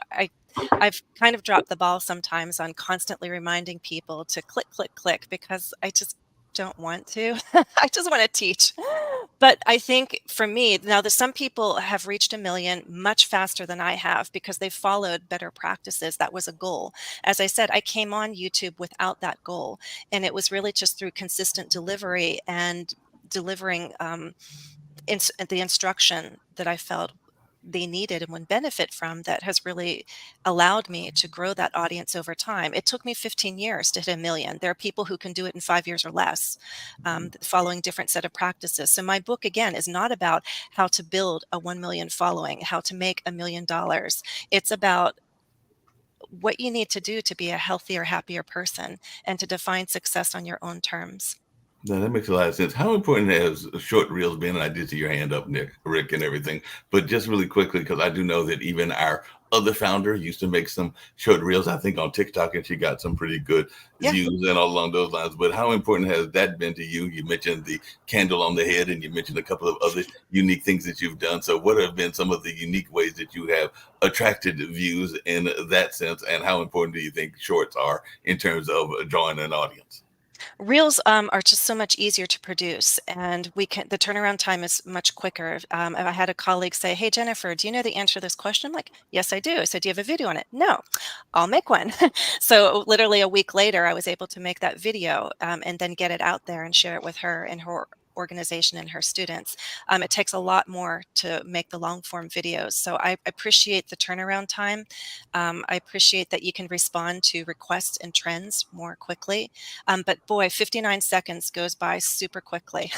I've kind of dropped the ball sometimes on constantly reminding people to click, click, click, because I just don't want to. I just want to teach. But I think for me, now that some people have reached 1 million much faster than I have because they followed better practices. That was a goal. As I said, I came on YouTube without that goal. And it was really just through consistent delivery and delivering the instruction that I felt they needed and would benefit from that has really allowed me to grow that audience over time. It took me 15 years to hit 1 million. There are people who can do it in 5 years or less, following different set of practices. So my book, again, is not about how to build a 1 million following, how to make $1 million. It's about what you need to do to be a healthier, happier person and to define success on your own terms. No, that makes a lot of sense. How important has short reels been? And I did see your hand up, Nick, Rick, and everything. But just really quickly, because I do know that even our other founder used to make some short reels, I think, on TikTok, and she got some pretty good views and all along those lines. But how important has that been to you? You mentioned the candle on the head, and you mentioned a couple of other unique things that you've done. So what have been some of the unique ways that you have attracted views in that sense? And how important do you think shorts are in terms of drawing an audience? Reels are just so much easier to produce, and the turnaround time is much quicker. I had a colleague say, "Hey Jennifer, do you know the answer to this question?" I'm like, "Yes, I do." I said, "Do you have a video on it?" "No." "I'll make one." So literally a week later, I was able to make that video and then get it out there and share it with her and her organization and her students. It takes a lot more to make the long form videos. So I appreciate the turnaround time. I appreciate that you can respond to requests and trends more quickly. But boy, 59 seconds goes by super quickly.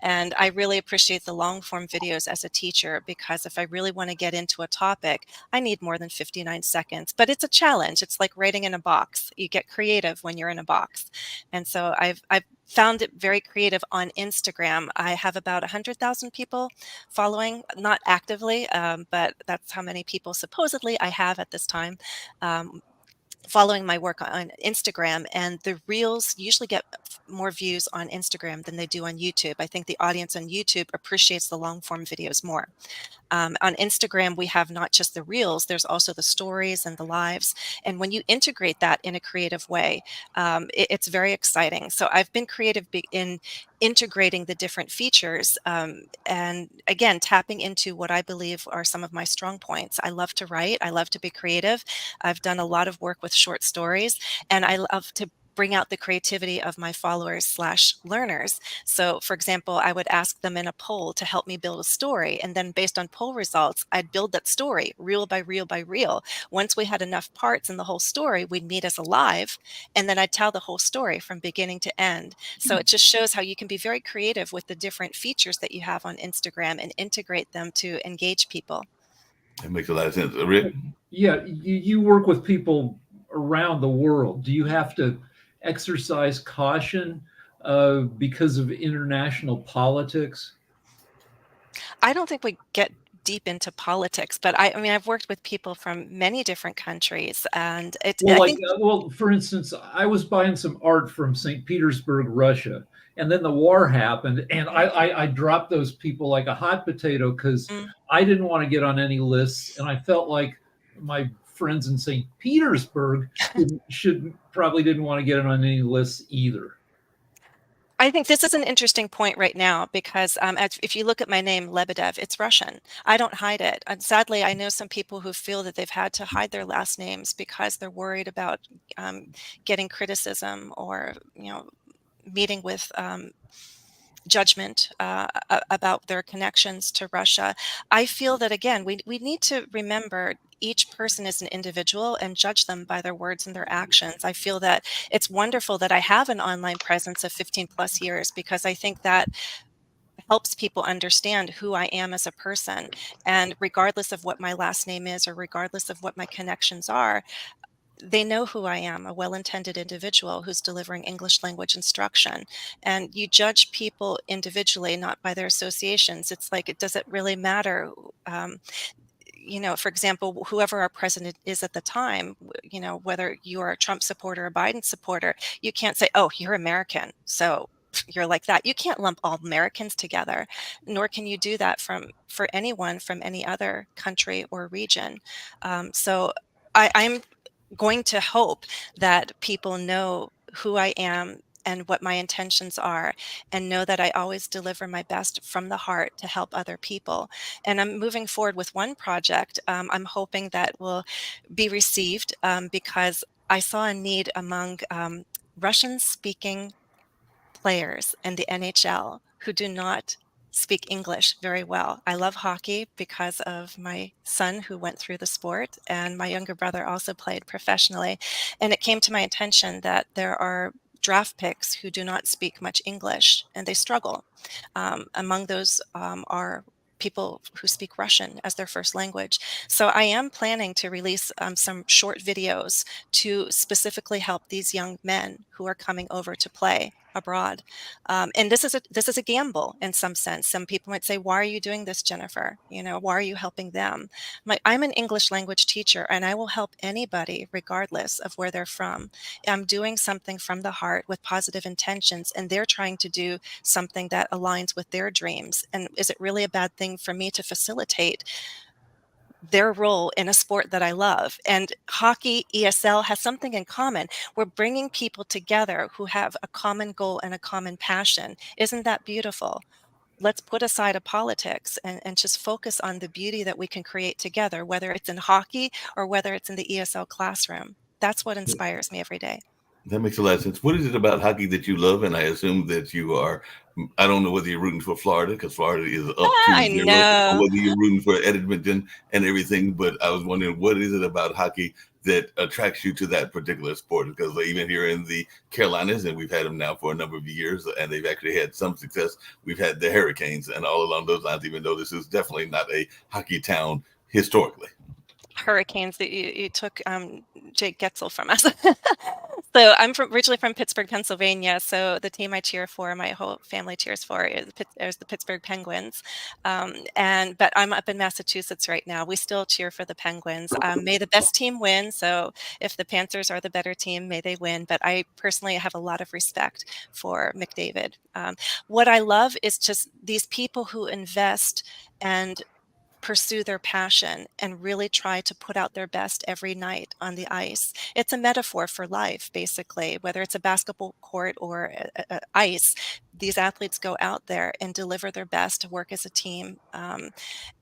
And I really appreciate the long form videos as a teacher, because if I really want to get into a topic, I need more than 59 seconds. But it's a challenge. It's like writing in a box. You get creative when you're in a box. And so I've found it very creative on Instagram. I have about 100,000 people following, not actively, but that's how many people supposedly I have at this time. Um, Following my work on Instagram, and the reels usually get more views on Instagram than they do on YouTube. I think the audience on YouTube appreciates the long form videos more. On Instagram, we have not just the reels, there's also the stories and the lives. And when you integrate that in a creative way, it's very exciting. So I've been creative in integrating the different features, and again, tapping into what I believe are some of my strong points. I love to write, I love to be creative. I've done a lot of work with short stories, and I love to bring out the creativity of my followers slash learners. So for example, I would ask them in a poll to help me build a story. And then based on poll results, I'd build that story reel by reel by reel. Once we had enough parts in the whole story, we'd meet as a live, and then I'd tell the whole story from beginning to end. So it just shows how you can be very creative with the different features that you have on Instagram and integrate them to engage people. That makes a lot of sense. Rick? Yeah, you work with people around the world. Do you have to exercise caution because of international politics? I don't think we get deep into politics, but I mean, I've worked with people from many different countries, and Well, I like, think. for instance, I was buying some art from St. Petersburg, Russia, and then the war happened, and I dropped those people like a hot potato because Mm. I didn't want to get on any lists, and I felt like my friends in St. Petersburg probably didn't want to get on any lists either. I think this is an interesting point right now because if you look at my name, Lebedev, it's Russian. I don't hide it. And sadly, I know some people who feel that they've had to hide their last names because they're worried about getting criticism or, meeting with judgment about their connections to Russia. I feel that, again, we need to remember each person is an individual and judge them by their words and their actions. I feel that it's wonderful that I have an online presence of 15 plus years, because I think that helps people understand who I am as a person. And regardless of what my last name is, or regardless of what my connections are, they know who I am, a well-intended individual who's delivering English language instruction. And you judge people individually, not by their associations. It's like, does it really matter? Um, for example, whoever our president is at the time, whether you are a Trump supporter or a Biden supporter, you can't say, "Oh, you're American, so you're like that." You can't lump all Americans together, nor can you do that for anyone from any other country or region. So I'm going to hope that people know who I am and what my intentions are, and know that I always deliver my best from the heart to help other people. And I'm moving forward with one project. I'm hoping that will be received, because I saw a need among Russian speaking players in the NHL who do not speak English very well. I love hockey because of my son who went through the sport, and my younger brother also played professionally. And it came to my attention that there are draft picks who do not speak much English and they struggle. Among those are people who speak Russian as their first language. So I am planning to release some short videos to specifically help these young men who are coming over to play abroad. And this is a gamble in some sense. Some people might say, "Why are you doing this, Jennifer? Why are you helping them?" I'm an English language teacher, and I will help anybody regardless of where they're from. I'm doing something from the heart with positive intentions, and they're trying to do something that aligns with their dreams. And is it really a bad thing for me to facilitate their role in a sport that I love. And hockey, ESL has something in common. We're bringing people together who have a common goal and a common passion. Isn't that beautiful? Let's put aside a politics and just focus on the beauty that we can create together, whether it's in hockey or whether it's in the ESL classroom. That's what inspires me every day. That makes a lot of sense. What is it about hockey that you love? And I assume that you are, I don't know whether you're rooting for Florida because Florida is up I 2-0, or know. whether you're rooting for Edmonton and everything. But I was wondering, what is it about hockey that attracts you to that particular sport? Because even here in the Carolinas, and we've had them now for a number of years, and they've actually had some success. We've had the Hurricanes and all along those lines, even though this is definitely not a hockey town historically. Hurricanes that you took Jake Getzel from us. So I'm originally from Pittsburgh, Pennsylvania. So the team I cheer for, my whole family cheers for, is the Pittsburgh Penguins. But I'm up in Massachusetts right now. We still cheer for the Penguins. May the best team win. So if the Panthers are the better team, may they win. But I personally have a lot of respect for McDavid. What I love is just these people who invest and pursue their passion and really try to put out their best every night on the ice. It's a metaphor for life, basically, whether it's a basketball court or ice. These athletes go out there and deliver their best to work as a team.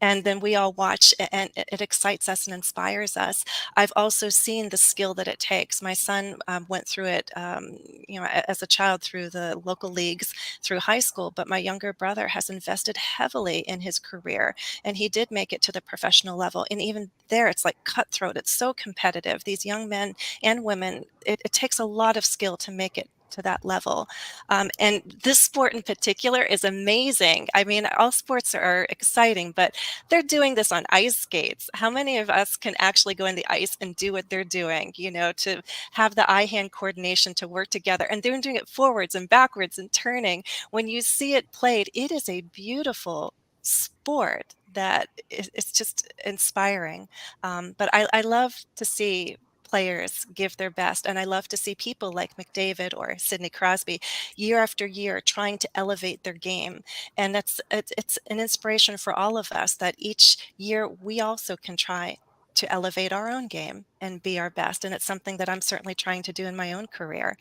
And then we all watch, and it excites us and inspires us. I've also seen the skill that it takes. My son went through it, as a child through the local leagues, through high school, but my younger brother has invested heavily in his career, and he did make it to the professional level. And even there, it's like cutthroat. It's so competitive. These young men and women, it takes a lot of skill to make it to that level. And this sport in particular is amazing. I mean, all sports are exciting, but they're doing this on ice skates. How many of us can actually go in the ice and do what they're doing, to have the eye-hand coordination to work together? And they're doing it forwards and backwards and turning. When you see it played, it is a beautiful sport that it's just inspiring. But I love to see players give their best. And I love to see people like McDavid or Sidney Crosby year after year trying to elevate their game. And it's an inspiration for all of us that each year we also can try to elevate our own game and be our best. And it's something that I'm certainly trying to do in my own career,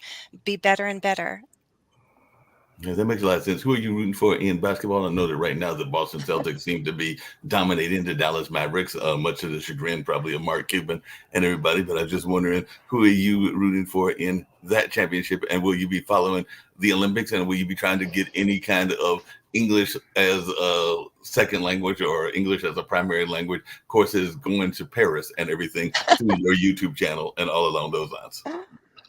be better and better. Yeah, that makes a lot of sense. Who are you rooting for in basketball? I know that right now the Boston Celtics seem to be dominating the Dallas Mavericks, much to the chagrin probably of Mark Cuban and everybody. But I'm just wondering, who are you rooting for in that championship? And will you be following the Olympics? And will you be trying to get any kind of English as a second language or English as a primary language courses going to Paris and everything through your YouTube channel and all along those lines?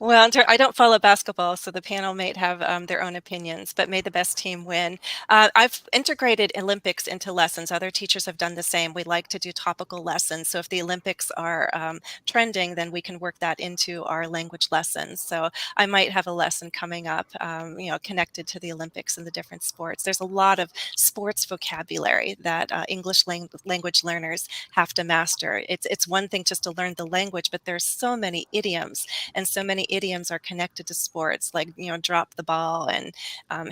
Well, I don't follow basketball, so the panel may have their own opinions, but may the best team win. I've integrated Olympics into lessons. Other teachers have done the same. We like to do topical lessons. So if the Olympics are trending, then we can work that into our language lessons. So I might have a lesson coming up, connected to the Olympics and the different sports. There's a lot of sports vocabulary that English language learners have to master. It's one thing just to learn the language, but there's so many idioms, and so many idioms are connected to sports, like, drop the ball and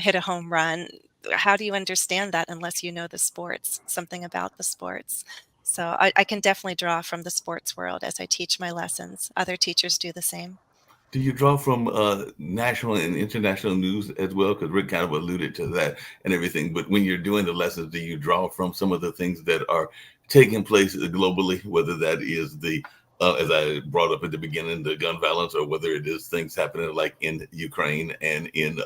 hit a home run. How do you understand that unless you know the sports, something about the sports? So I can definitely draw from the sports world as I teach my lessons. Other teachers do the same. Do you draw from national and international news as well? Because Rick kind of alluded to that and everything. But when you're doing the lessons, do you draw from some of the things that are taking place globally, whether that is as I brought up at the beginning, the gun violence, or whether it is things happening like in Ukraine and in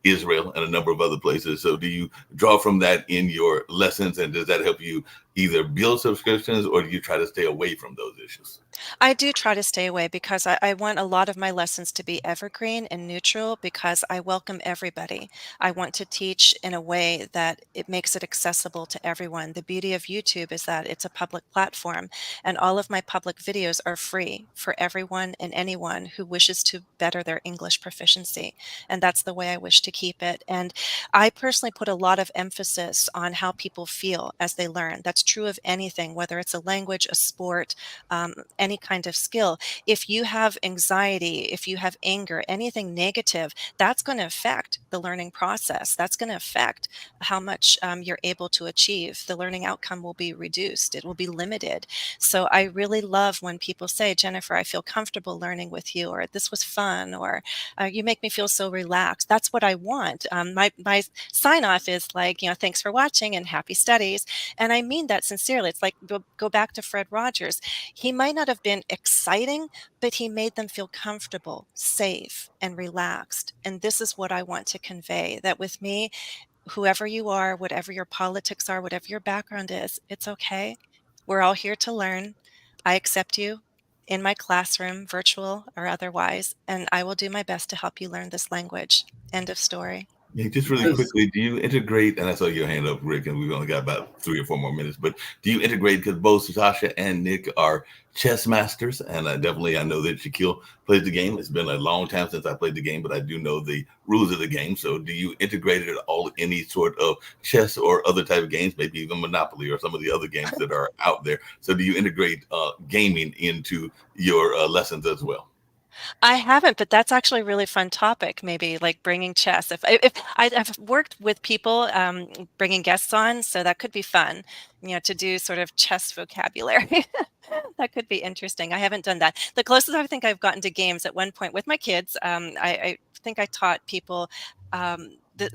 Israel and a number of other places? So do you draw from that in your lessons, and does that help you either build subscriptions, or do you try to stay away from those issues? I do try to stay away because I want a lot of my lessons to be evergreen and neutral, because I welcome everybody. I want to teach in a way that it makes it accessible to everyone. The beauty of YouTube is that it's a public platform, and all of my public videos are free for everyone and anyone who wishes to better their English proficiency. And that's the way I wish to keep it. And I personally put a lot of emphasis on how people feel as they learn. That's true of anything, whether it's a language, a sport, any kind of skill. If you have anxiety, if you have anger, anything negative, that's going to affect the learning process. That's going to affect how much you're able to achieve. The learning outcome will be reduced. It will be limited. So I really love when people say, Jennifer, I feel comfortable learning with you, or this was fun, or you make me feel so relaxed. That's what I want. My sign off is like, thanks for watching and happy studies. And I mean that sincerely. It's like, go back to Fred Rogers. He might not have been exciting, but he made them feel comfortable, safe, and relaxed. And this is what I want to convey, that with me, whoever you are, whatever your politics are, whatever your background is, it's okay. We're all here to learn. I accept you in my classroom, virtual or otherwise, and I will do my best to help you learn this language. End of story. Yeah, just really quickly, do you integrate, and I saw your hand up, Rick, and we've only got about 3 or 4 more minutes, but do you integrate, because both Sasha and Nick are chess masters, and I know that Shaquille plays the game. It's been a long time since I played the game, but I do know the rules of the game. So do you integrate it at all, any sort of chess or other type of games, maybe even Monopoly or some of the other games that are out there? So do you integrate gaming into your lessons as well? I haven't, but that's actually a really fun topic. Maybe like bringing chess. If I've worked with people bringing guests on, so that could be fun. To do sort of chess vocabulary. That could be interesting. I haven't done that. The closest I think I've gotten to games at one point with my kids, I think I taught people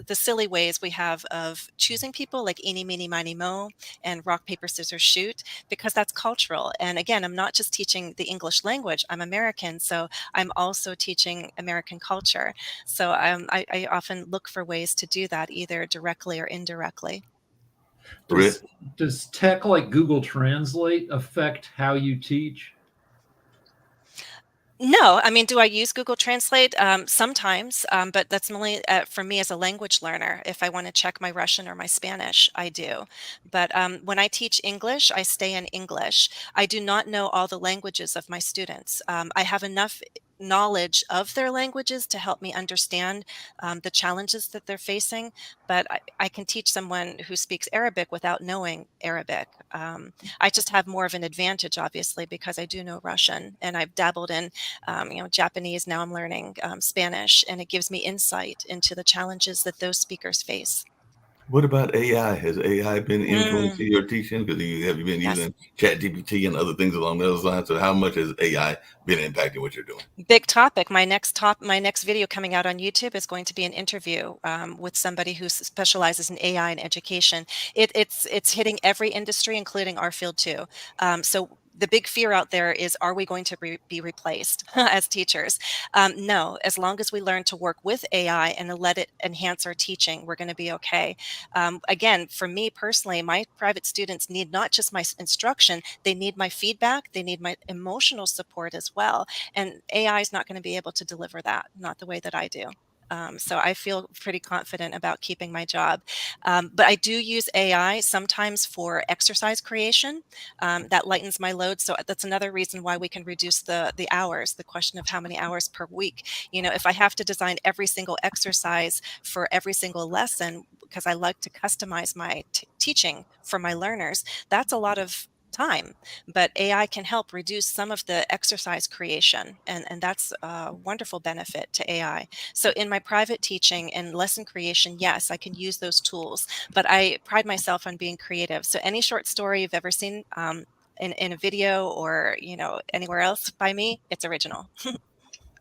the silly ways we have of choosing people, like eeny, meeny, miny, mo, and rock, paper, scissors, shoot, because that's cultural. And again, I'm not just teaching the English language. I'm American, so I'm also teaching American culture. So I often look for ways to do that, either directly or indirectly. Does tech like Google Translate affect how you teach? No, I mean, do I use Google Translate? Sometimes, but that's only for me as a language learner. If I want to check my Russian or my Spanish, I do. But when I teach English, I stay in English. I do not know all the languages of my students. I have enough knowledge of their languages to help me understand the challenges that they're facing, but I can teach someone who speaks Arabic without knowing Arabic. I just have more of an advantage, obviously, because I do know Russian, and I've dabbled in Japanese. Now I'm learning Spanish, and it gives me insight into the challenges that those speakers face. What about AI? Has AI been influencing your teaching? Because have you been using ChatGPT and other things along those lines? So how much has AI been impacting what you're doing? Big topic. My next video coming out on YouTube is going to be an interview with somebody who specializes in AI in education. It's hitting every industry, including our field too. So the big fear out there is, are we going to be replaced as teachers? No, as long as we learn to work with AI and to let it enhance our teaching, we're going to be okay. Again, for me personally, my private students need not just my instruction, they need my feedback, they need my emotional support as well. And AI is not going to be able to deliver that, not the way that I do. So I feel pretty confident about keeping my job. But I do use AI sometimes for exercise creation. That lightens my load. So that's another reason why we can reduce the hours, the question of how many hours per week. If I have to design every single exercise for every single lesson, because I like to customize my teaching for my learners, that's a lot of time, but AI can help reduce some of the exercise creation, and that's a wonderful benefit to AI. So in my private teaching and lesson creation, yes, I can use those tools, but I pride myself on being creative. So any short story you've ever seen in a video or anywhere else by me, it's original.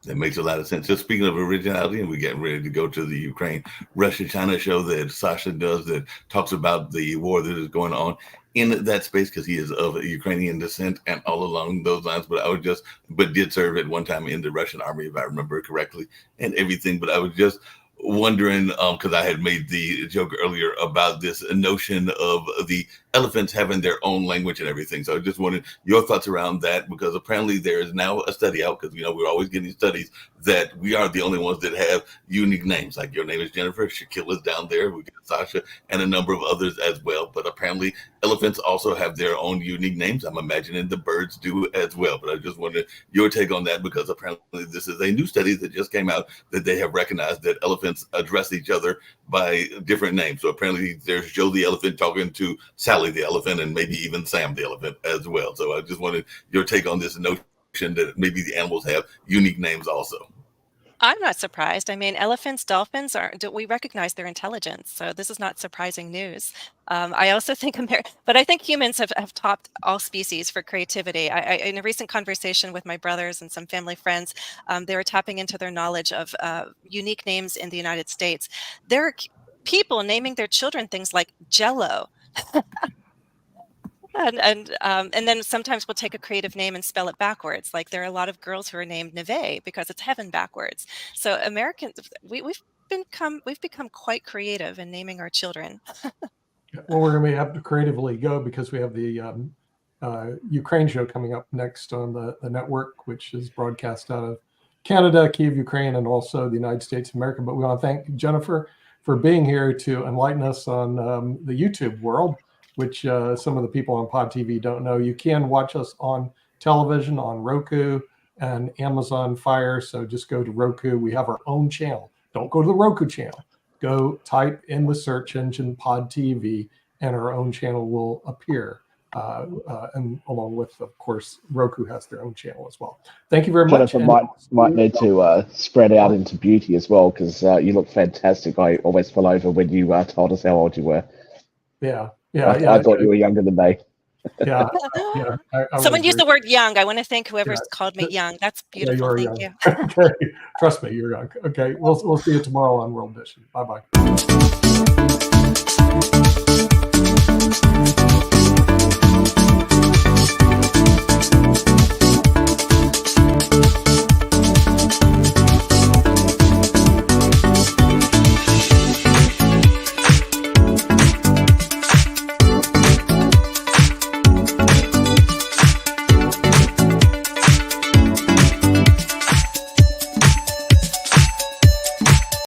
That makes a lot of sense. Just speaking of originality, and we're getting ready to go to the Ukraine-Russia-China show that Sasha does that talks about the war that is going on in that space, because he is of Ukrainian descent and all along those lines. But did serve at one time in the Russian army, if I remember correctly, and everything. But I was just wondering, because I had made the joke earlier about this notion of the elephants having their own language and everything. So I just wanted your thoughts around that, because apparently there is now a study out, because we're always getting studies that we are the only ones that have unique names. Like your name is Jennifer, Shaquille is down there, we got Sasha, and a number of others as well. But apparently elephants also have their own unique names. I'm imagining the birds do as well. But I just wanted your take on that, because apparently this is a new study that just came out that they have recognized that elephants address each other by different names. So apparently there's Joe the elephant talking to Sally Sally the elephant, and maybe even Sam the elephant as well. So I just wanted your take on this notion that maybe the animals have unique names also. I'm not surprised. I mean, elephants, dolphins we recognize their intelligence. So this is not surprising news. I also think, but I think humans have topped all species for creativity. In a recent conversation with my brothers and some family friends, they were tapping into their knowledge of unique names in the United States. There are people naming their children things like Jello. And then sometimes we'll take a creative name and spell it backwards. Like there are a lot of girls who are named Neve because it's heaven backwards. So Americans, we've become quite creative in naming our children. Well, we're going to have to creatively go because we have the Ukraine show coming up next on the network, which is broadcast out of Canada, Kyiv, Ukraine, and also the United States of America. But we want to thank Jennifer for being here to enlighten us on the YouTube world, which some of the people on Pod TV don't know. You can watch us on television on Roku and Amazon Fire. So just go to Roku. We have our own channel. Don't go to the Roku channel. Go type in the search engine Pod TV, and our own channel will appear. And along with, of course, Roku has their own channel as well. Thank you very much. Jennifer might need to spread out into beauty as well, because you look fantastic. I always fell over when you told us how old you were. Yeah. I thought you were younger than me. Yeah. Someone used the word young. I want to thank whoever's called me young. That's beautiful. Yeah, thank you. Okay. Trust me, you're young. Okay. We'll see you tomorrow on World Edition. Bye-bye.